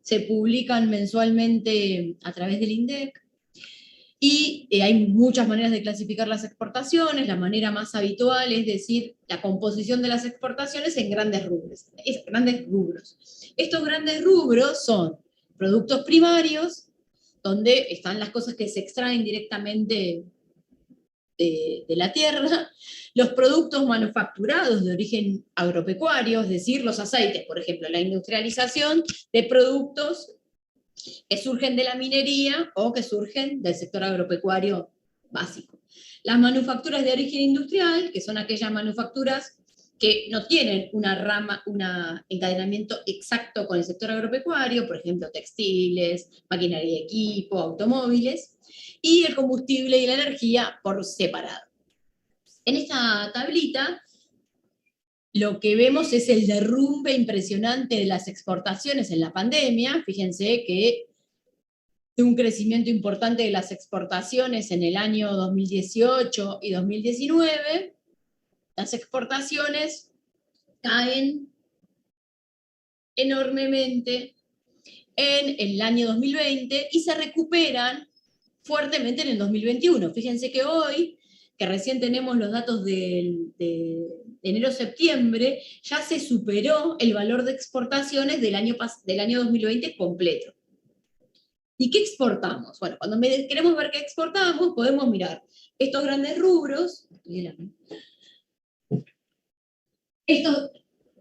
se publican mensualmente a través del INDEC. Y hay muchas maneras de clasificar las exportaciones. La manera más habitual es decir la composición de las exportaciones en grandes rubros. Estos grandes rubros son productos primarios, donde están las cosas que se extraen directamente de la tierra, los productos manufacturados de origen agropecuario, es decir, los aceites, por ejemplo, la industrialización de productos que surgen de la minería o que surgen del sector agropecuario básico. Las manufacturas de origen industrial, que son aquellas manufacturas que no tienen un encadenamiento exacto con el sector agropecuario, por ejemplo, textiles, maquinaria y equipo, automóviles, y el combustible y la energía por separado. En esta tablita lo que vemos es el derrumbe impresionante de las exportaciones en la pandemia. Fíjense que de un crecimiento importante de las exportaciones en el año 2018 y 2019, las exportaciones caen enormemente en el año 2020 y se recuperan fuertemente en el 2021. Fíjense que hoy, que recién tenemos los datos del enero-septiembre, ya se superó el valor de exportaciones del año 2020 completo. ¿Y qué exportamos? Bueno, cuando queremos ver qué exportamos, podemos mirar estos grandes rubros,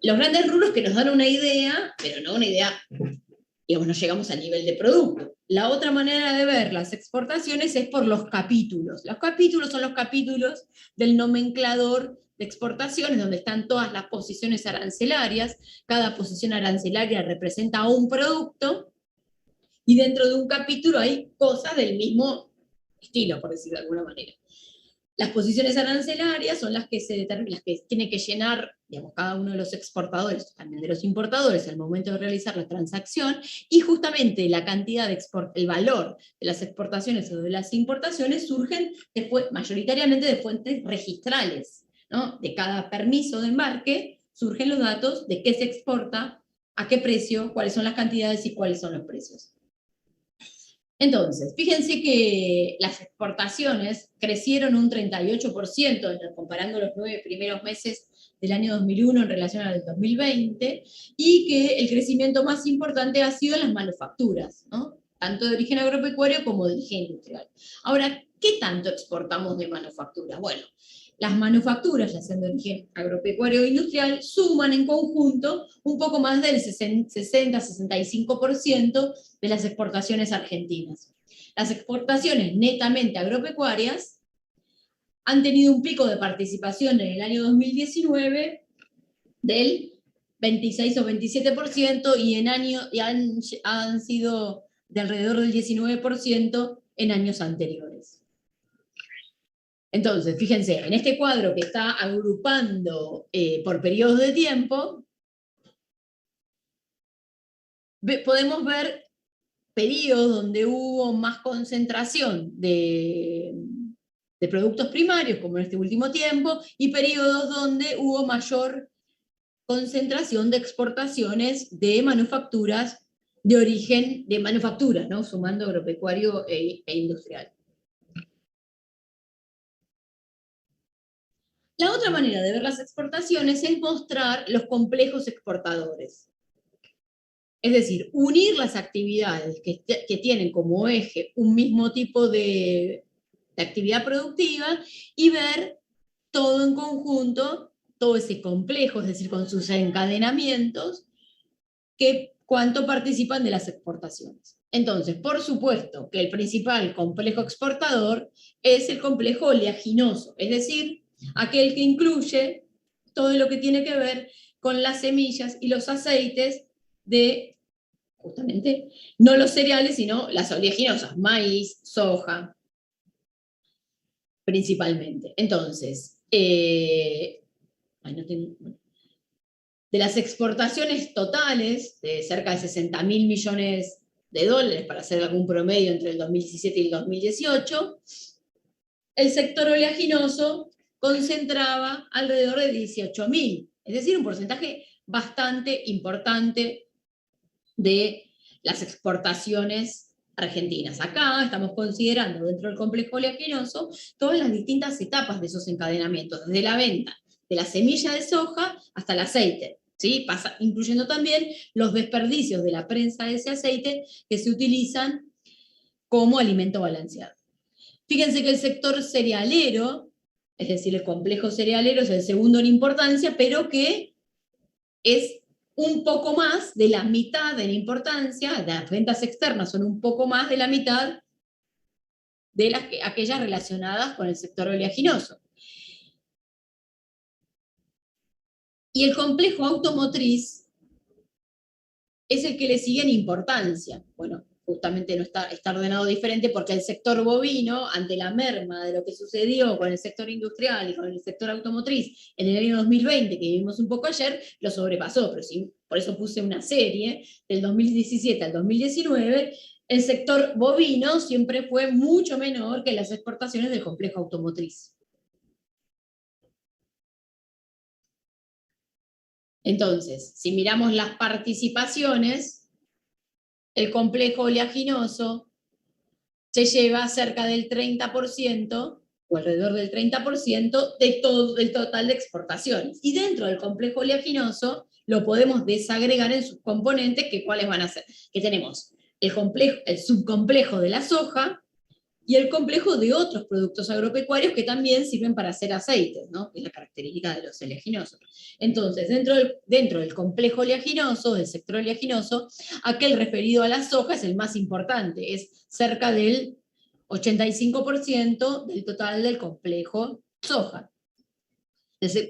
los grandes rubros que nos dan una idea, pero no una idea, digamos, no llegamos al nivel de producto. La otra manera de ver las exportaciones es por los capítulos. Los capítulos son los capítulos del nomenclador de exportaciones, donde están todas las posiciones arancelarias. Cada posición arancelaria representa un producto, y dentro de un capítulo hay cosas del mismo estilo, por decirlo de alguna manera. Las posiciones arancelarias son las que las que tiene que llenar, digamos, cada uno de los exportadores, también de los importadores, al momento de realizar la transacción, y justamente la cantidad de el valor de las exportaciones o de las importaciones surgen mayoritariamente de fuentes registrales, ¿no? De cada permiso de embarque surgen los datos de qué se exporta, a qué precio, cuáles son las cantidades y cuáles son los precios. Entonces, fíjense que las exportaciones crecieron un 38% comparando los 9 primeros meses del año 2001 en relación al 2020, y que el crecimiento más importante ha sido en las manufacturas, ¿no? Tanto de origen agropecuario como de origen industrial. Ahora, ¿qué tanto exportamos de manufacturas? Bueno, las manufacturas, ya sean de origen agropecuario o industrial, suman en conjunto un poco más del 60-65% de las exportaciones argentinas. Las exportaciones netamente agropecuarias han tenido un pico de participación en el año 2019 del 26 o 27%, y han sido de alrededor del 19% en años anteriores. Entonces, fíjense, en este cuadro que está agrupando por periodos de tiempo, podemos ver periodos donde hubo más concentración de productos primarios, como en este último tiempo, y periodos donde hubo mayor concentración de exportaciones de manufacturas de origen, de manufacturas, ¿no? Sumando agropecuario e industrial. La otra manera de ver las exportaciones es mostrar los complejos exportadores. Es decir, unir las actividades que tienen como eje un mismo tipo de actividad productiva y ver todo en conjunto, todo ese complejo, es decir, con sus encadenamientos, cuánto participan de las exportaciones. Entonces, por supuesto que el principal complejo exportador es el complejo oleaginoso, es decir, aquel que incluye todo lo que tiene que ver con las semillas y los aceites de, justamente, no los cereales, sino las oleaginosas, maíz, soja, principalmente. Entonces, de las exportaciones totales, de cerca de 60.000 millones de dólares, para hacer algún promedio entre el 2017 y el 2018, el sector oleaginoso concentraba alrededor de 18.000, es decir, un porcentaje bastante importante de las exportaciones argentinas. Acá estamos considerando dentro del complejo oleaginoso todas las distintas etapas de esos encadenamientos, desde la venta de la semilla de soja hasta el aceite, ¿sí? Incluyendo también los desperdicios de la prensa de ese aceite que se utilizan como alimento balanceado. Fíjense que el sector cerealero, es decir, el complejo cerealero es el segundo en importancia, pero que es un poco más de la mitad de la importancia, las ventas externas son un poco más de la mitad de aquellas relacionadas con el sector oleaginoso. Y el complejo automotriz es el que le sigue en importancia. Bueno, justamente no está ordenado diferente porque el sector bovino, ante la merma de lo que sucedió con el sector industrial y con el sector automotriz en el año 2020, que vivimos un poco ayer, lo sobrepasó. Pero sí, por eso puse una serie del 2017 al 2019. El sector bovino siempre fue mucho menor que las exportaciones del complejo automotriz. Entonces, si miramos las participaciones, el complejo oleaginoso se lleva cerca del 30% o alrededor del 30% de todo el total de exportaciones. Y dentro del complejo oleaginoso lo podemos desagregar en sus componentes, que cuáles van a ser. Que tenemos el subcomplejo de la soja y el complejo de otros productos agropecuarios que también sirven para hacer aceites, ¿no? Que es la característica de los oleaginosos. Entonces, dentro del complejo oleaginoso, del sector oleaginoso, aquel referido a la soja es el más importante, es cerca del 85% del total del complejo soja.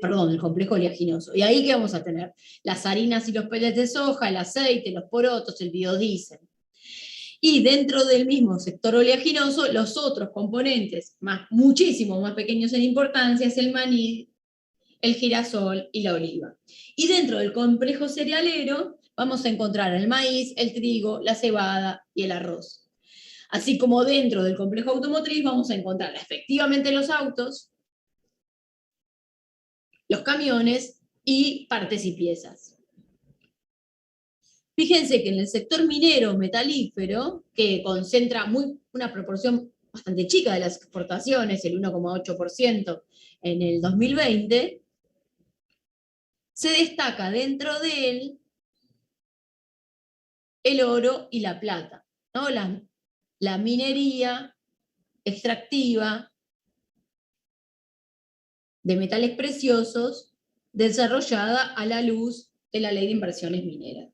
Perdón, el complejo oleaginoso. ¿Y ahí qué vamos a tener? Las harinas y los pellets de soja, el aceite, los porotos, el biodiesel. Y dentro del mismo sector oleaginoso, los otros componentes, muchísimo más pequeños en importancia, es el maní, el girasol y la oliva. Y dentro del complejo cerealero vamos a encontrar el maíz, el trigo, la cebada y el arroz. Así como dentro del complejo automotriz vamos a encontrar efectivamente los autos, los camiones y partes y piezas. Fíjense que en el sector minero metalífero, que concentra una proporción bastante chica de las exportaciones, el 1,8% en el 2020, se destaca dentro de él el oro y la plata, ¿no? La minería extractiva de metales preciosos desarrollada a la luz de la Ley de Inversiones Mineras.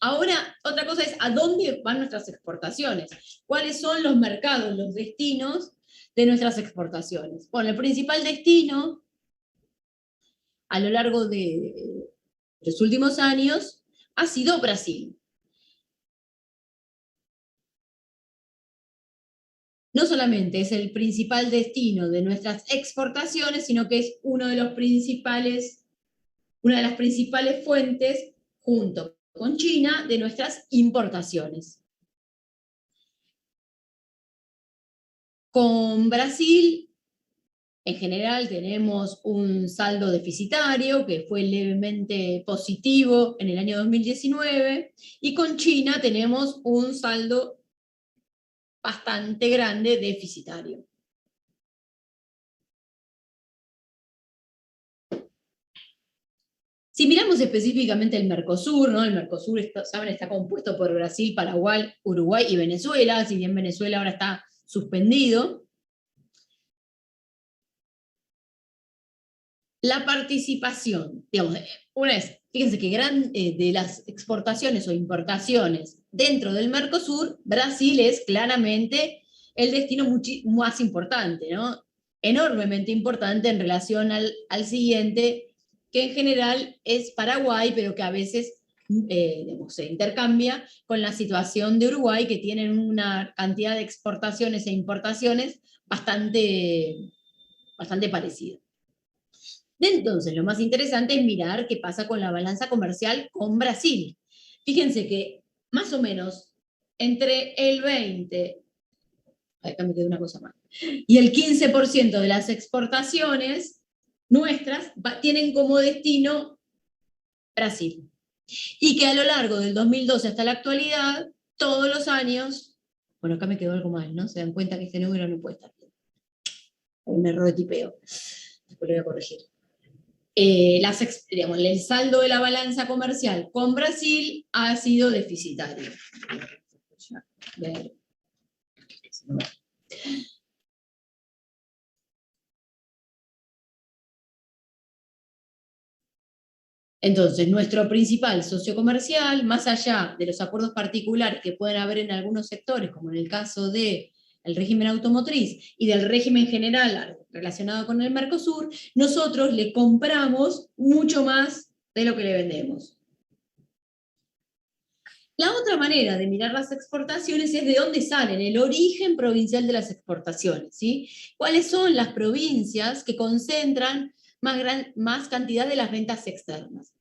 Ahora, otra cosa es, ¿a dónde van nuestras exportaciones? ¿Cuáles son los mercados, los destinos de nuestras exportaciones? Bueno, el principal destino, a lo largo de los últimos años, ha sido Brasil. No solamente es el principal destino de nuestras exportaciones, sino que es una de las principales fuentes, junto con China, de nuestras importaciones. Con Brasil, en general, tenemos un saldo deficitario que fue levemente positivo en el año 2019, y con China tenemos un saldo bastante grande deficitario. Si miramos específicamente el Mercosur, ¿no? El Mercosur, saben, está compuesto por Brasil, Paraguay, Uruguay y Venezuela, si bien Venezuela ahora está suspendido. La participación, digamos, fíjense que de las exportaciones o importaciones dentro del Mercosur, Brasil es claramente el destino más importante, ¿no? Enormemente importante en relación al siguiente, que en general es Paraguay, pero que a veces se intercambia con la situación de Uruguay, que tienen una cantidad de exportaciones e importaciones bastante parecida. Entonces, lo más interesante es mirar qué pasa con la balanza comercial con Brasil. Fíjense que más o menos entre el 20, acá me quedó una cosa más, y el 15% de las exportaciones nuestras tienen como destino Brasil. Y que a lo largo del 2012 hasta la actualidad, todos los años, bueno, acá me quedó algo mal, ¿no? Se dan cuenta que este número no puede estar bien. Hay un error de tipeo. Después lo voy a corregir. Digamos, el saldo de la balanza comercial con Brasil ha sido deficitario. Entonces, nuestro principal socio comercial, más allá de los acuerdos particulares que pueden haber en algunos sectores, como en el caso del régimen automotriz y del régimen general relacionado con el Mercosur, nosotros le compramos mucho más de lo que le vendemos. La otra manera de mirar las exportaciones es de dónde salen, el origen provincial de las exportaciones, ¿sí? ¿Cuáles son las provincias que concentran más cantidad de las ventas externas?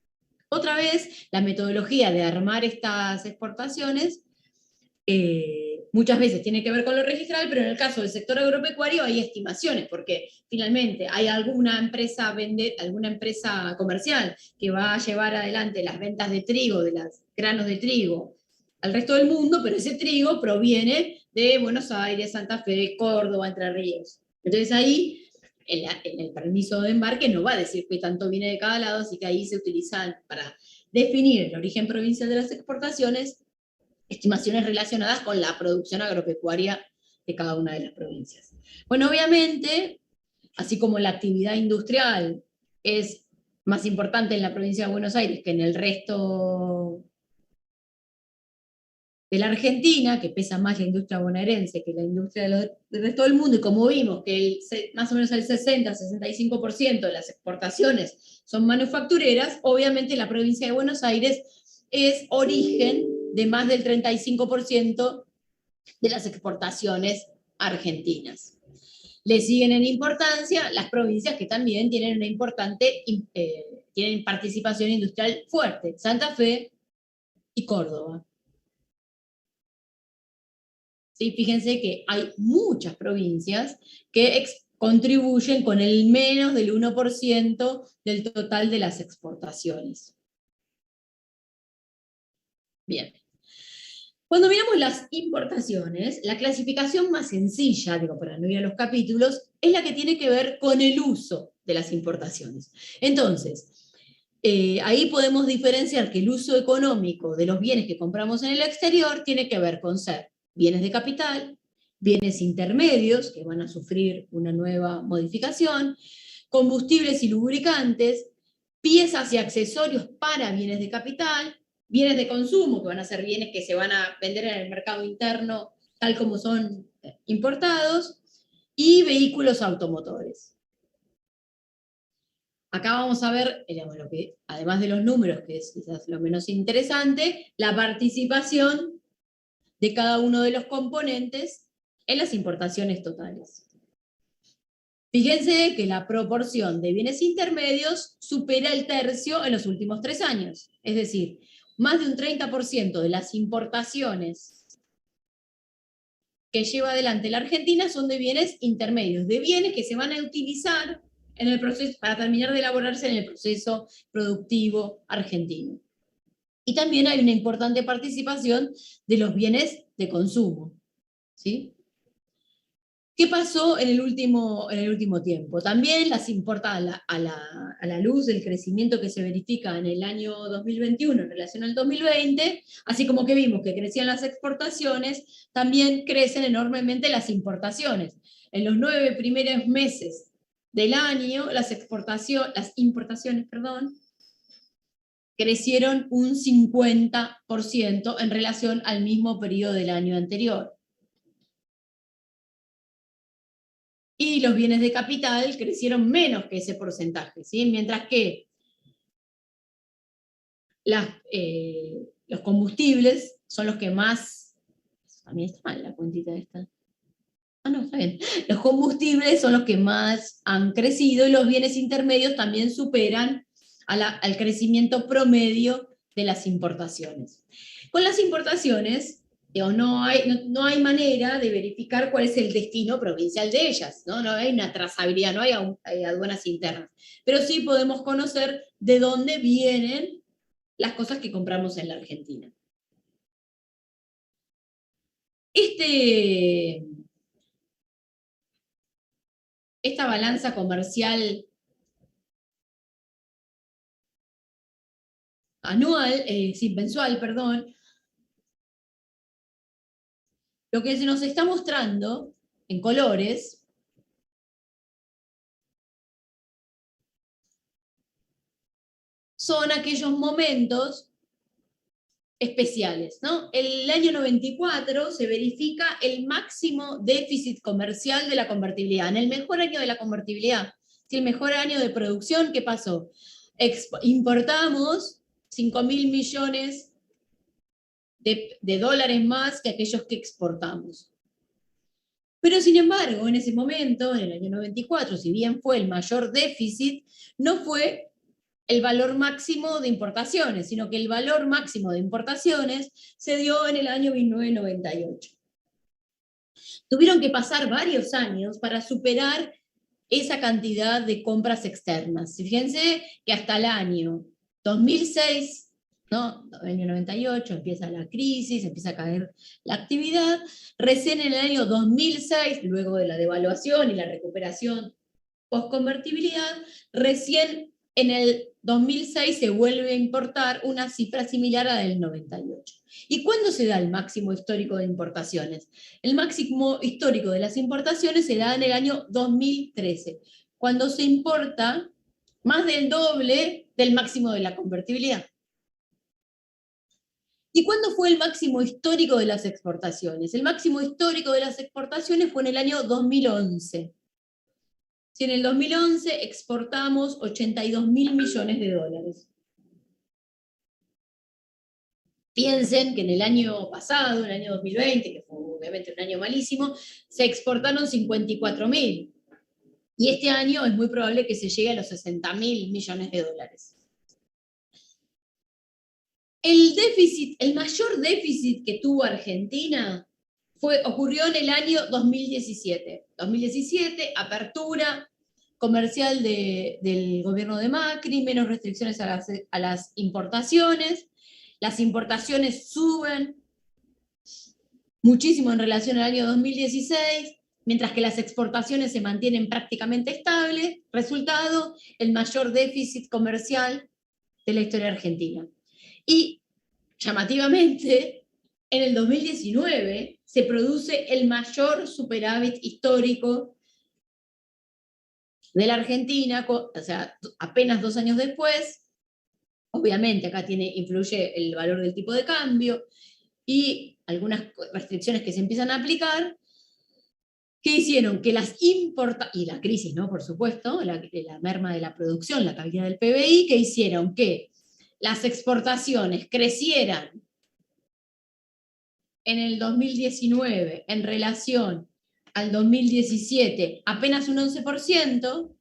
Otra vez, la metodología de armar estas exportaciones muchas veces tiene que ver con lo registral, pero en el caso del sector agropecuario hay estimaciones, porque finalmente hay alguna empresa comercial que va a llevar adelante las ventas de trigo, de los granos de trigo, al resto del mundo, pero ese trigo proviene de Buenos Aires, Santa Fe, Córdoba, Entre Ríos. Entonces ahí, en el permiso de embarque no va a decir que tanto viene de cada lado, así que ahí se utilizan para definir el origen provincial de las exportaciones, estimaciones relacionadas con la producción agropecuaria de cada una de las provincias. Bueno, obviamente, así como la actividad industrial es más importante en la provincia de Buenos Aires que en el resto de la Argentina, que pesa más la industria bonaerense que la industria del resto del mundo, y como vimos que más o menos el 60-65% de las exportaciones son manufactureras, obviamente la provincia de Buenos Aires es origen de más del 35% de las exportaciones argentinas. Le siguen en importancia las provincias que también tienen una importante tienen participación industrial fuerte, Santa Fe y Córdoba. ¿Sí? Fíjense que hay muchas provincias que contribuyen con el menos del 1% del total de las exportaciones. Bien. Cuando miramos las importaciones, la clasificación más sencilla, digo, para no ir a los capítulos, es la que tiene que ver con el uso de las importaciones. Entonces, ahí podemos diferenciar que el uso económico de los bienes que compramos en el exterior tiene que ver con ser bienes de capital, bienes intermedios, que van a sufrir una nueva modificación, combustibles y lubricantes, piezas y accesorios para bienes de capital, bienes de consumo, que van a ser bienes que se van a vender en el mercado interno tal como son importados, y vehículos automotores. Acá vamos a ver, digamos, lo que, además de los números, que es quizás lo menos interesante, la participación de cada uno de los componentes en las importaciones totales. Fíjense que la proporción de bienes intermedios supera el tercio en los últimos 3 años. Es decir, más de un 30% de las importaciones que lleva adelante la Argentina son de bienes intermedios, de bienes que se van a utilizar en el proceso, para terminar de elaborarse en el proceso productivo argentino. Y también hay una importante participación de los bienes de consumo. ¿Sí? ¿Qué pasó en el último tiempo? También las importa a la luz del crecimiento que se verifica en el año 2021 en relación al 2020, así como que vimos que crecían las exportaciones, también crecen enormemente las importaciones. En los 9 primeros meses del año, las importaciones, crecieron un 50% en relación al mismo periodo del año anterior. Y los bienes de capital crecieron menos que ese porcentaje, ¿sí? Mientras que los combustibles son los que más... También está mal la cuentita esta. Ah, no, está bien. Los combustibles son los que más han crecido y los bienes intermedios también superan al crecimiento promedio de las importaciones. Con las importaciones, no hay manera de verificar cuál es el destino provincial de ellas, ¿no? No hay una trazabilidad, no hay aduanas internas, pero sí podemos conocer de dónde vienen las cosas que compramos en la Argentina. Esta balanza comercial mensual, lo que se nos está mostrando en colores son aquellos momentos especiales, ¿no? El año 94 se verifica el máximo déficit comercial de la convertibilidad, en el mejor año de la convertibilidad, el mejor año de producción. ¿Qué pasó? Importamos 5.000 millones de dólares más que aquellos que exportamos. Pero sin embargo, en ese momento, en el año 94, si bien fue el mayor déficit, no fue el valor máximo de importaciones, sino que el valor máximo de importaciones se dio en el año 1998. Tuvieron que pasar varios años para superar esa cantidad de compras externas. Fíjense que hasta el año 2006 ¿no? El año 98 empieza la crisis, empieza a caer la actividad. Recién en el año 2006, luego de la devaluación y la recuperación post-convertibilidad, recién en el 2006 se vuelve a importar una cifra similar a la del 98. ¿Y cuándo se da el máximo histórico de importaciones? El máximo histórico de las importaciones se da en el año 2013, cuando se importa más del doble del máximo de la convertibilidad. ¿Y cuándo fue el máximo histórico de las exportaciones? El máximo histórico de las exportaciones fue en el año 2011. Si en el 2011 exportamos 82.000 millones de dólares. Piensen que en el año pasado, en el año 2020, que fue obviamente un año malísimo, se exportaron 54.000. Y este año es muy probable que se llegue a los 60.000 millones de dólares. El mayor déficit que tuvo Argentina ocurrió en el año 2017. 2017, apertura comercial del gobierno de Macri, menos restricciones a las importaciones. Las importaciones suben muchísimo en relación al año 2016, mientras que las exportaciones se mantienen prácticamente estables. Resultado, el mayor déficit comercial de la historia argentina. Y, llamativamente, en el 2019 se produce el mayor superávit histórico de la Argentina, o sea, apenas 2 años después. Obviamente acá influye el valor del tipo de cambio y algunas restricciones que se empiezan a aplicar, que hicieron que y la crisis, ¿no? Por supuesto, la merma de la producción, la caída del PBI, que hicieron que las exportaciones crecieran en el 2019 en relación al 2017 apenas un 11%,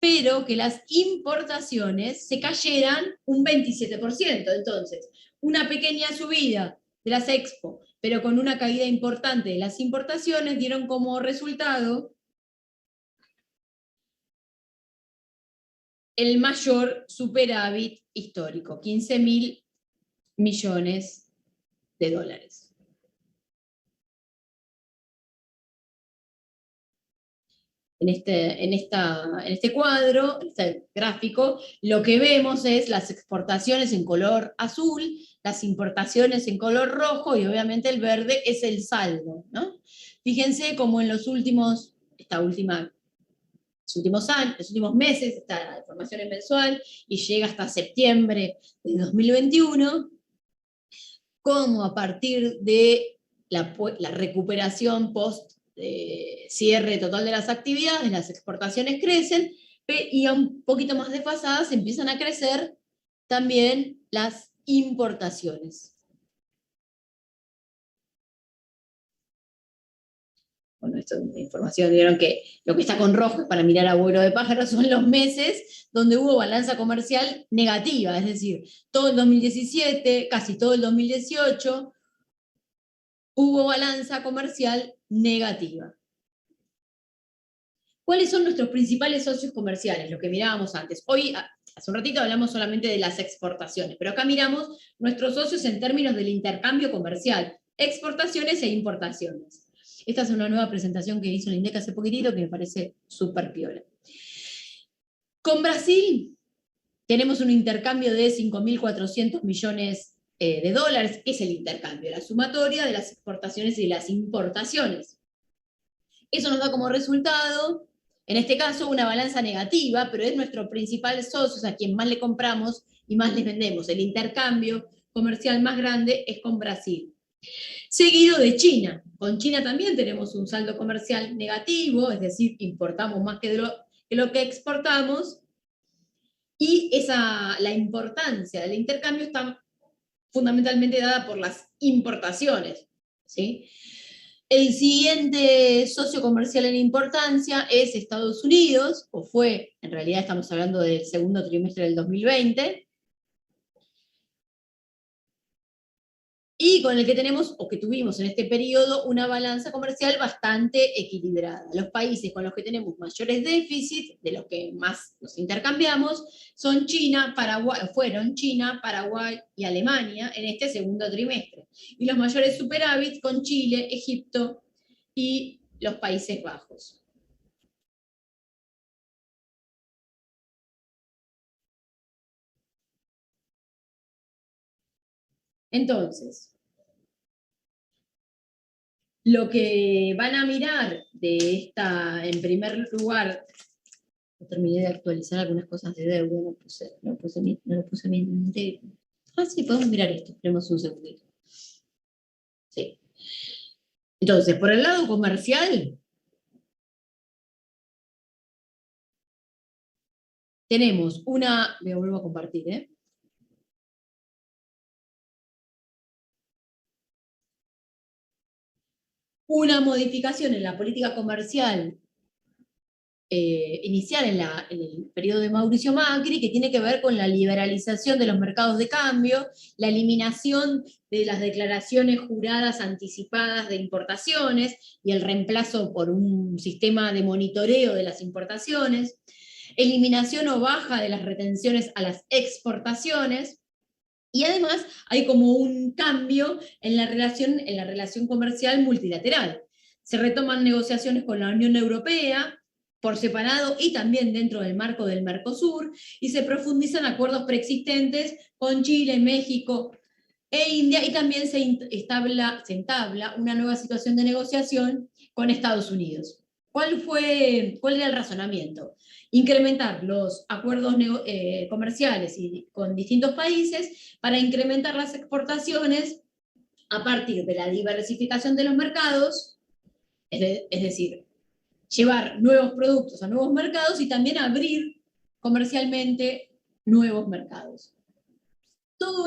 pero que las importaciones se cayeran un 27%. Entonces, una pequeña subida de las expo, pero con una caída importante de las importaciones, dieron como resultado el mayor superávit histórico, 15.000 millones de dólares. En este cuadro, en este gráfico, lo que vemos es las exportaciones en color azul, las importaciones en color rojo y obviamente el verde es el saldo, ¿no? Fíjense cómo en los últimos años, los últimos meses, esta información es mensual y llega hasta septiembre de 2021, cómo a partir de la recuperación post cierre total de las actividades, las exportaciones crecen, y a un poquito más desfasadas empiezan a crecer también las importaciones. Bueno, esto es información, vieron que lo que está con rojo es para mirar a vuelo de pájaro, son los meses donde hubo balanza comercial negativa, es decir, todo el 2017, casi todo el 2018, hubo balanza comercial negativa. ¿Cuáles son nuestros principales socios comerciales? Lo que mirábamos antes. Hoy, hace un ratito hablamos solamente de las exportaciones, pero acá miramos nuestros socios en términos del intercambio comercial, exportaciones e importaciones. Esta es una nueva presentación que hizo el INDEC hace poquitito que me parece súper piola. Con Brasil tenemos un intercambio de 5.400 millones de dólares, que es el intercambio, la sumatoria de las exportaciones y de las importaciones. Eso nos da como resultado, en este caso, una balanza negativa, pero es nuestro principal socio, a quien más le compramos y más les vendemos. El intercambio comercial más grande es con Brasil. Seguido de China. Con China también tenemos un saldo comercial negativo, es decir, importamos más que lo que exportamos, y la importancia del intercambio está fundamentalmente dada por las importaciones, ¿sí? El siguiente socio comercial en importancia es Estados Unidos, o fue, en realidad estamos hablando del segundo trimestre del 2020. y con el que tenemos, o que tuvimos en este periodo, una balanza comercial bastante equilibrada. Los países con los que tenemos mayores déficits, de los que más nos intercambiamos, son China, Paraguay, fueron China, Paraguay y Alemania en este segundo trimestre. Y los mayores superávits con Chile, Egipto y los Países Bajos. Entonces, lo que van a mirar de esta, en primer lugar, terminé de actualizar algunas cosas de deuda, no lo puse bien entero. Ah, sí, podemos mirar esto, esperemos un segundito. Sí. Entonces, por el lado comercial, tenemos una, me vuelvo a compartir, una modificación en la política comercial inicial en el periodo de Mauricio Macri, que tiene que ver con la liberalización de los mercados de cambio, la eliminación de las declaraciones juradas anticipadas de importaciones y el reemplazo por un sistema de monitoreo de las importaciones, eliminación o baja de las retenciones a las exportaciones, y además hay como un cambio en la relación comercial multilateral. Se retoman negociaciones con la Unión Europea, por separado y también dentro del marco del Mercosur, y se profundizan acuerdos preexistentes con Chile, México e India, y también se entabla una nueva situación de negociación con Estados Unidos. ¿Cuál era el razonamiento? Incrementar los acuerdos comerciales con distintos países para incrementar las exportaciones a partir de la diversificación de los mercados, es decir, llevar nuevos productos a nuevos mercados y también abrir comercialmente nuevos mercados. Todo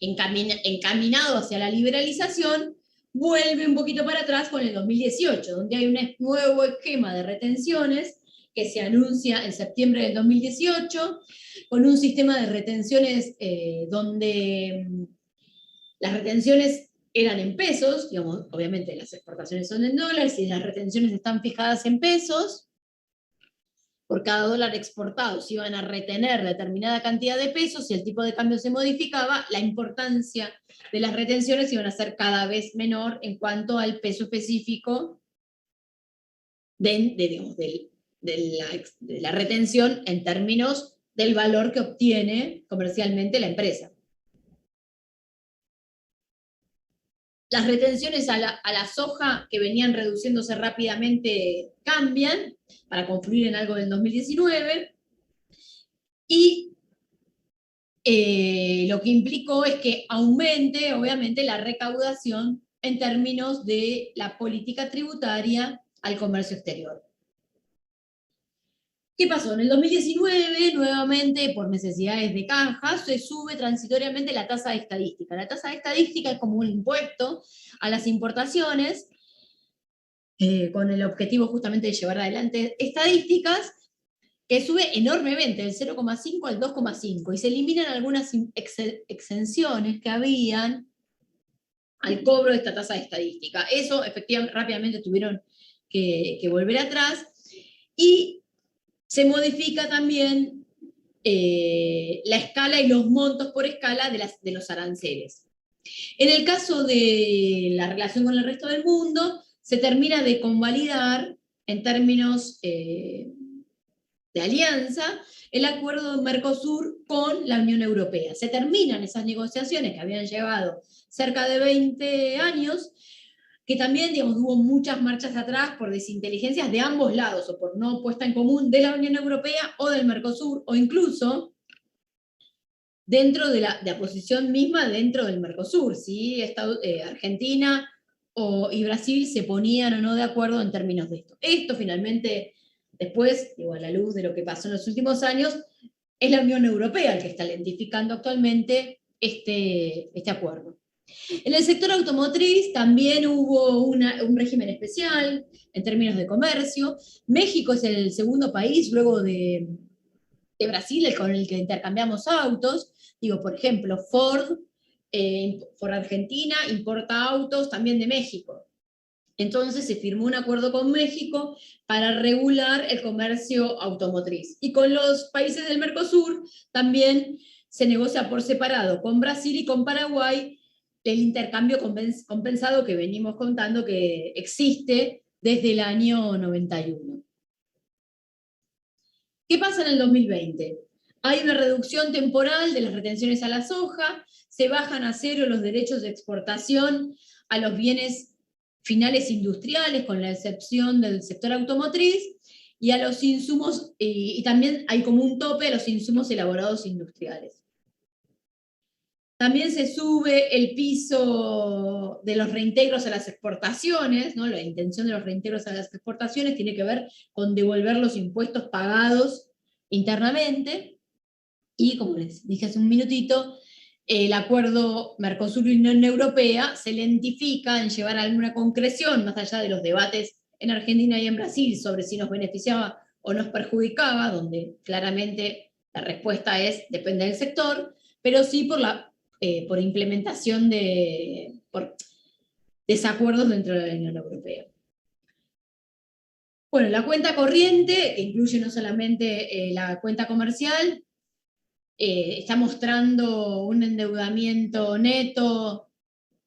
encaminado hacia la liberalización vuelve un poquito para atrás con el 2018, donde hay un nuevo esquema de retenciones que se anuncia en septiembre del 2018, con un sistema de retenciones donde las retenciones eran en pesos, digamos, obviamente las exportaciones son en dólares y las retenciones están fijadas en pesos. Por cada dólar exportado se iban a retener determinada cantidad de pesos, y el tipo de cambio se modificaba, la importancia de las retenciones iban a ser cada vez menor en cuanto al peso específico de la retención en términos del valor que obtiene comercialmente la empresa. Las retenciones a la soja, que venían reduciéndose rápidamente, cambian para confluir en algo del 2019, y lo que implicó es que aumente, obviamente, la recaudación en términos de la política tributaria al comercio exterior. ¿Qué pasó? En el 2019, nuevamente, por necesidades de caja, se sube transitoriamente la tasa de estadística. La tasa de estadística es como un impuesto a las importaciones, con el objetivo justamente de llevar adelante estadísticas, que sube enormemente, del 0,5 al 2,5, y se eliminan algunas exenciones que habían al cobro de esta tasa de estadística. Eso, efectivamente, rápidamente tuvieron que volver atrás, y se modifica también la escala y los montos por escala de los aranceles. En el caso de la relación con el resto del mundo, se termina de convalidar en términos de alianza el acuerdo de Mercosur con la Unión Europea. Se terminan esas negociaciones que habían llevado cerca de 20 años, que también, digamos, hubo muchas marchas atrás por desinteligencias de ambos lados, o por no puesta en común de la Unión Europea o del Mercosur, o incluso dentro de la posición misma dentro del Mercosur, ¿sí? Argentina y Brasil se ponían o no de acuerdo en términos de esto. Esto finalmente, después, digo, a la luz de lo que pasó en los últimos años, es la Unión Europea el que está lentificando actualmente este acuerdo. En el sector automotriz también hubo un régimen especial en términos de comercio. México es el segundo país, luego de Brasil, con el que intercambiamos autos. Digo, por ejemplo, Ford por Argentina importa autos también de México. Entonces se firmó un acuerdo con México para regular el comercio automotriz. Y con los países del Mercosur también se negocia por separado, con Brasil y con Paraguay, el intercambio compensado que venimos contando que existe desde el año 91. ¿Qué pasa en el 2020? Hay una reducción temporal de las retenciones a la soja, se bajan a cero los derechos de exportación a los bienes finales industriales, con la excepción del sector automotriz, y a los insumos, y también hay como un tope a los insumos elaborados industriales. También se sube el piso de los reintegros a las exportaciones, ¿no? La intención de los reintegros a las exportaciones tiene que ver con devolver los impuestos pagados internamente, y como les dije hace un minutito, el acuerdo Mercosur-Unión Europea se lentifica en llevar a alguna concreción, más allá de los debates en Argentina y en Brasil sobre si nos beneficiaba o nos perjudicaba, donde claramente la respuesta es depende del sector, pero sí por implementación por desacuerdos dentro de la Unión Europea. Bueno, la cuenta corriente, que incluye no solamente la cuenta comercial, está mostrando un endeudamiento neto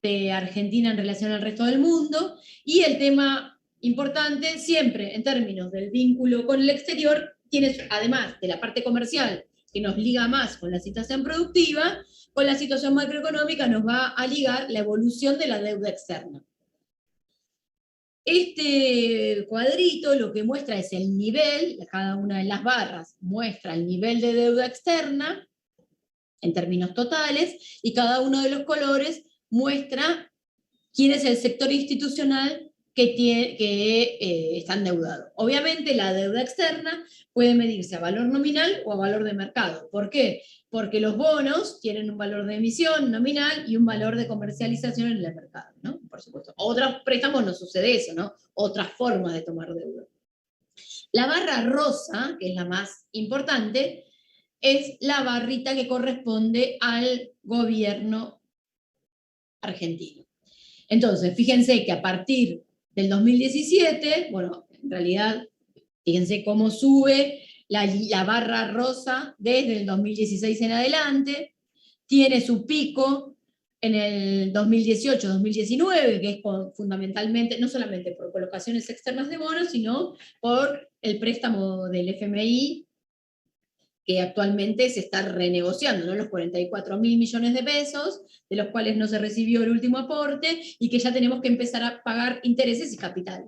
de Argentina en relación al resto del mundo, y el tema importante siempre en términos del vínculo con el exterior, tiene, además de la parte comercial, que nos liga más con la situación productiva, con la situación macroeconómica nos va a ligar la evolución de la deuda externa. Este cuadrito lo que muestra es el nivel, cada una de las barras muestra el nivel de deuda externa en términos totales, y cada uno de los colores muestra quién es el sector institucional que está endeudado. Obviamente la deuda externa puede medirse a valor nominal o a valor de mercado. ¿Por qué? Porque los bonos tienen un valor de emisión nominal y un valor de comercialización en el mercado, ¿no? Por supuesto. Otros préstamos no sucede eso, ¿no? Otras formas de tomar deuda. La barra rosa, que es la más importante, es la barrita que corresponde al gobierno argentino. Entonces, fíjense que a partir del 2017, bueno, en realidad, fíjense cómo sube la barra rosa desde el 2016 en adelante, tiene su pico en el 2018-2019, que es fundamentalmente, no solamente por colocaciones externas de bonos, sino por el préstamo del FMI, que actualmente se está renegociando, ¿no? Los 44.000 millones de pesos, de los cuales no se recibió el último aporte, y que ya tenemos que empezar a pagar intereses y capital.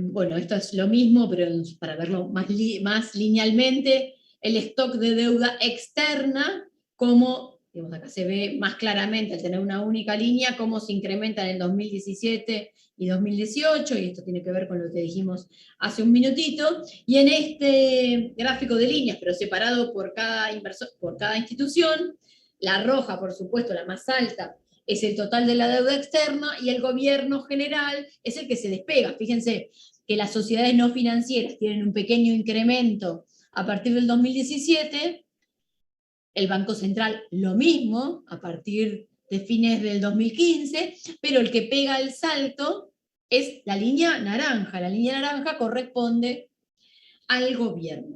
Bueno, esto es lo mismo, pero para verlo más linealmente, el stock de deuda externa, como, digamos, acá se ve más claramente al tener una única línea, cómo se incrementa en el 2017 y 2018, y esto tiene que ver con lo que dijimos hace un minutito, y en este gráfico de líneas, pero separado por cada institución, la roja, por supuesto, la más alta, es el total de la deuda externa, y el gobierno general es el que se despega. Fíjense que las sociedades no financieras tienen un pequeño incremento a partir del 2017, el Banco Central lo mismo a partir de fines del 2015, pero el que pega el salto es la línea naranja. La línea naranja corresponde al gobierno.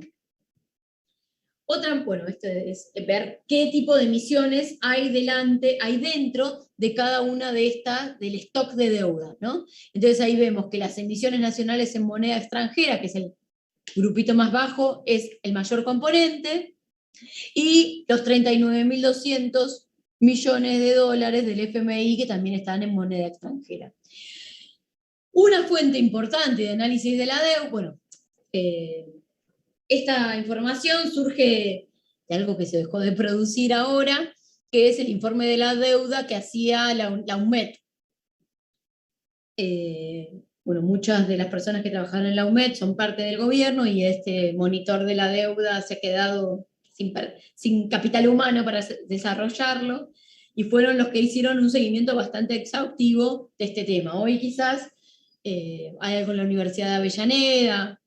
Bueno, esto es ver qué tipo de emisiones hay dentro de cada una de estas, del stock de deuda, ¿no? Entonces ahí vemos que las emisiones nacionales en moneda extranjera, que es el grupito más bajo, es el mayor componente, y los 39.200 millones de dólares del FMI, que también están en moneda extranjera. Una fuente importante de análisis de la deuda, bueno, esta información surge de algo que se dejó de producir ahora, que es el informe de la deuda que hacía la UNMED. Bueno, muchas de las personas que trabajaron en la UNMED son parte del gobierno, y este monitor de la deuda se ha quedado sin capital humano para desarrollarlo, y fueron los que hicieron un seguimiento bastante exhaustivo de este tema. Hoy quizás hay algo en la Universidad de Avellaneda,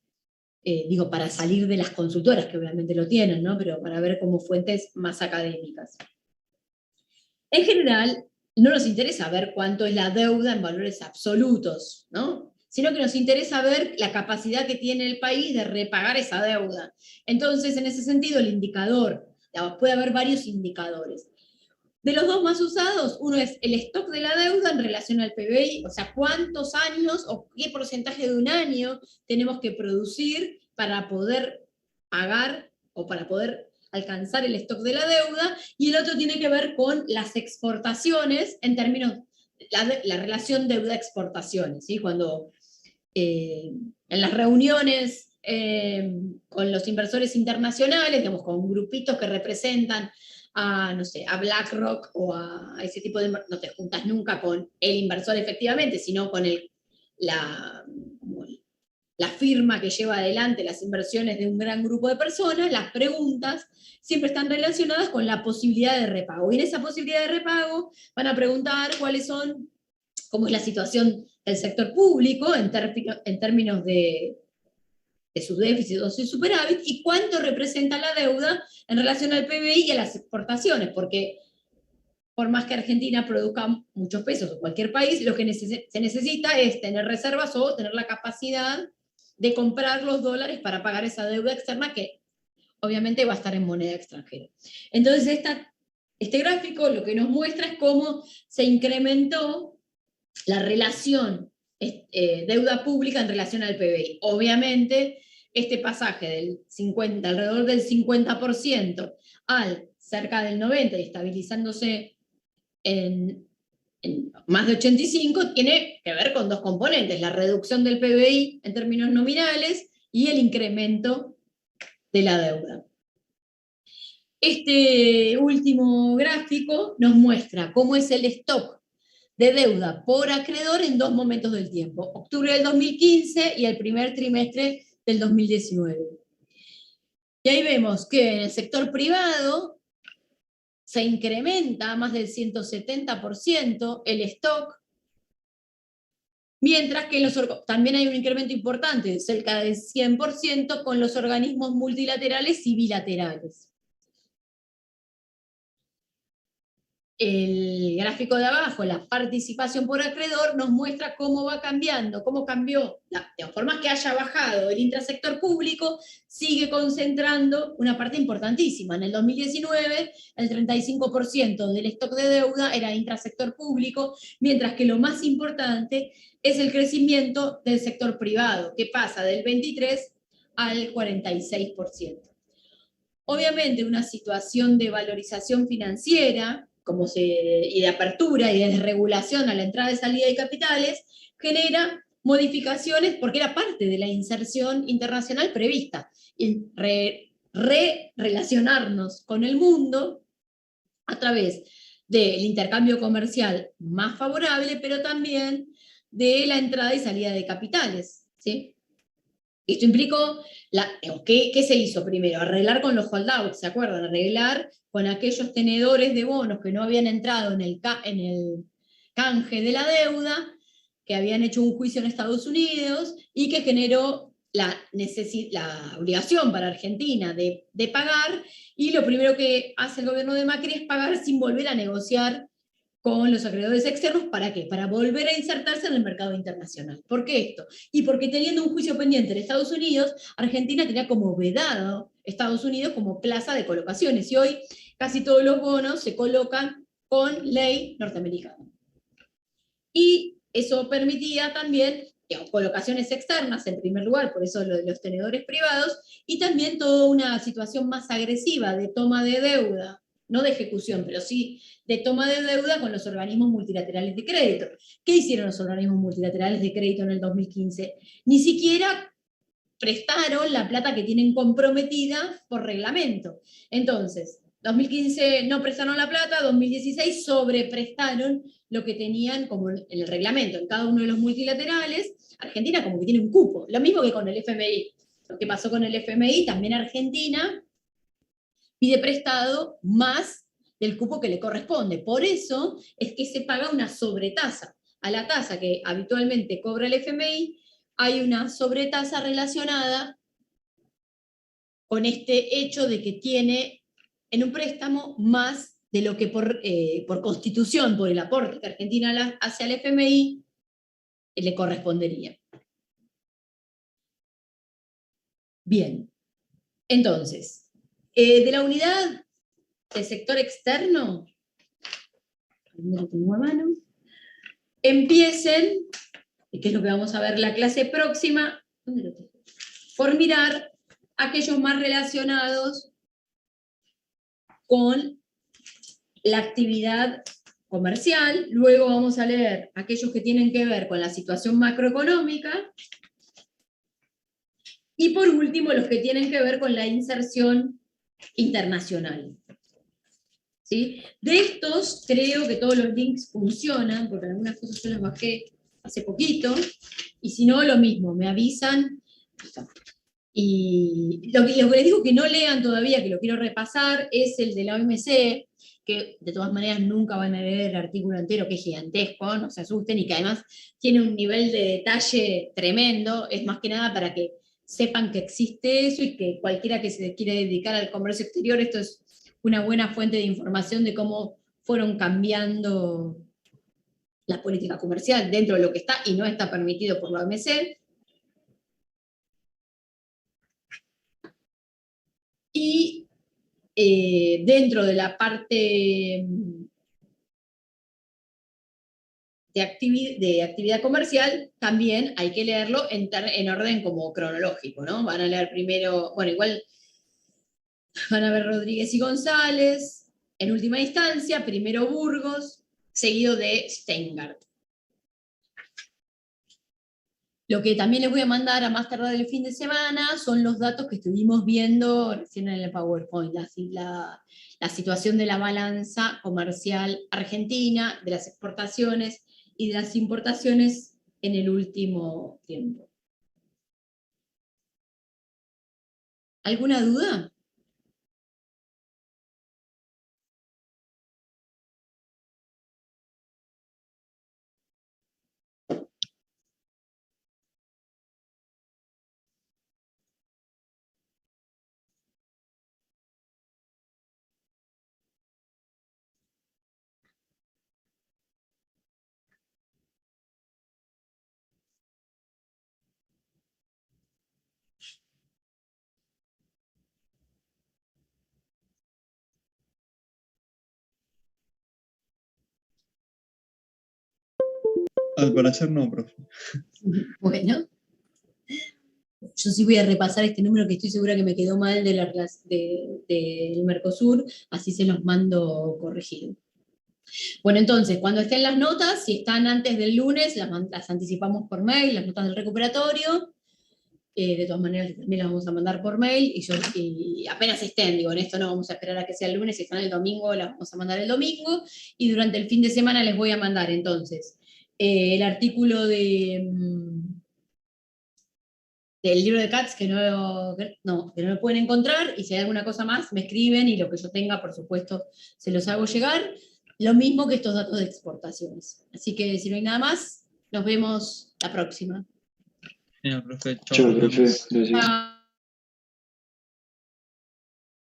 digo, para salir de las consultoras, que obviamente lo tienen, ¿no? Pero para ver como fuentes más académicas. En general, no nos interesa ver cuánto es la deuda en valores absolutos, ¿no? Sino que nos interesa ver la capacidad que tiene el país de repagar esa deuda. Entonces, en ese sentido, el indicador, puede haber varios indicadores. De los dos más usados, uno es el stock de la deuda en relación al PBI, o sea, cuántos años o qué porcentaje de un año tenemos que producir para poder pagar o para poder alcanzar el stock de la deuda, y el otro tiene que ver con las exportaciones en términos, la relación deuda-exportaciones, ¿sí? Cuando en las reuniones con los inversores internacionales, digamos, con grupitos que representan a, no sé, a BlackRock o a ese tipo de... No te juntas nunca con el inversor efectivamente, sino con la, la firma que lleva adelante las inversiones de un gran grupo de personas. Las preguntas siempre están relacionadas con la posibilidad de repago. Y en esa posibilidad de repago van a preguntar cuáles son, cómo es la situación del sector público en términos de su déficit o su superávit, y cuánto representa la deuda en relación al PBI y a las exportaciones, porque por más que Argentina produzca muchos pesos o cualquier país, lo que se necesita es tener reservas o tener la capacidad de comprar los dólares para pagar esa deuda externa que obviamente va a estar en moneda extranjera. Entonces, este gráfico lo que nos muestra es cómo se incrementó la relación deuda pública en relación al PBI. Obviamente, este pasaje del 50, alrededor del 50% al cerca del 90% y estabilizándose en más de 85%, tiene que ver con dos componentes: la reducción del PBI en términos nominales y el incremento de la deuda. Este último gráfico nos muestra cómo es el stock de deuda por acreedor en dos momentos del tiempo: octubre del 2015 y el primer trimestre del 2019. Y ahí vemos que en el sector privado se incrementa más del 170% el stock, mientras que también hay un incremento importante, cerca del 100%, con los organismos multilaterales y bilaterales. El gráfico de abajo, la participación por acreedor, nos muestra cómo va cambiando, cómo cambió, por más que haya bajado el intrasector público, sigue concentrando una parte importantísima. En el 2019, el 35% del stock de deuda era intrasector público, mientras que lo más importante es el crecimiento del sector privado, que pasa del 23% al 46%. Obviamente, una situación de valorización financiera y de apertura y de desregulación a la entrada y salida de capitales, genera modificaciones porque era parte de la inserción internacional prevista. Y relacionarnos con el mundo a través del intercambio comercial más favorable, pero también de la entrada y salida de capitales, ¿sí? Esto implicó, ¿qué se hizo primero? Arreglar con los holdouts, ¿se acuerdan? Arreglar con aquellos tenedores de bonos que no habían entrado en el canje de la deuda, que habían hecho un juicio en Estados Unidos y que generó la obligación para Argentina de pagar, y lo primero que hace el gobierno de Macri es pagar sin volver a negociar con los acreedores externos. ¿Para qué? Para volver a insertarse en el mercado internacional. ¿Por qué esto? Y porque teniendo un juicio pendiente en Estados Unidos, Argentina tenía como vedado Estados Unidos como plaza de colocaciones, y hoy casi todos los bonos se colocan con ley norteamericana. Y eso permitía también, digamos, colocaciones externas en primer lugar, por eso lo de los tenedores privados, y también toda una situación más agresiva de toma de deuda, no de ejecución, pero sí de toma de deuda con los organismos multilaterales de crédito. ¿Qué hicieron los organismos multilaterales de crédito en el 2015? Ni siquiera prestaron la plata que tienen comprometida por reglamento. Entonces, 2015 no prestaron la plata, 2016 sobreprestaron lo que tenían como en el reglamento. En cada uno de los multilaterales, Argentina como que tiene un cupo. Lo mismo que con el FMI. Lo que pasó con el FMI, también Argentina pide prestado más del cupo que le corresponde. Por eso es que se paga una sobretasa. A la tasa que habitualmente cobra el FMI, hay una sobretasa relacionada con este hecho de que tiene en un préstamo más de lo que por constitución, por el aporte que Argentina hace al FMI, le correspondería. Bien, entonces, de la unidad del sector externo, lo tengo a mano, empiecen, que es lo que vamos a ver la clase próxima, ¿dónde lo tengo? Por mirar aquellos más relacionados con la actividad comercial. Luego vamos a leer aquellos que tienen que ver con la situación macroeconómica. Y por último, los que tienen que ver con la inserción internacional. ¿Sí? De estos, creo que todos los links funcionan, porque algunas cosas yo las bajé hace poquito, y si no, lo mismo, me avisan. Y lo que les digo que no lean todavía, que lo quiero repasar, es el de la OMC, que de todas maneras nunca van a leer el artículo entero, que es gigantesco, no se asusten, y que además tiene un nivel de detalle tremendo, es más que nada para que sepan que existe eso y que cualquiera que se quiere dedicar al comercio exterior, esto es una buena fuente de información de cómo fueron cambiando la política comercial dentro de lo que está y no está permitido por la OMC. Y dentro de la parte de actividad comercial, también hay que leerlo en orden como cronológico, ¿no? Van a leer primero, bueno, igual van a ver Rodríguez y González, en última instancia, primero Burgos, seguido de Steingart. Lo que también les voy a mandar a más tardar el fin de semana son los datos que estuvimos viendo recién en el PowerPoint, la situación de la balanza comercial argentina, de las exportaciones y de las importaciones en el último tiempo. ¿Alguna duda? Al parecer no, profe. Bueno, yo sí voy a repasar este número que estoy segura que me quedó mal del Mercosur, así se los mando corregido. Bueno, entonces, cuando estén las notas, si están antes del lunes, las anticipamos por mail, las notas del recuperatorio. De todas maneras, también las vamos a mandar por mail, y apenas estén, digo, en esto no vamos a esperar a que sea el lunes, si están el domingo, las vamos a mandar el domingo, y durante el fin de semana les voy a mandar, entonces, el artículo del libro de Katz, que no lo pueden encontrar, y si hay alguna cosa más, me escriben, y lo que yo tenga, por supuesto, se los hago llegar. Lo mismo que estos datos de exportaciones. Así que si no hay nada más, nos vemos la próxima. Profe. Chao, profe. Gracias. Chao.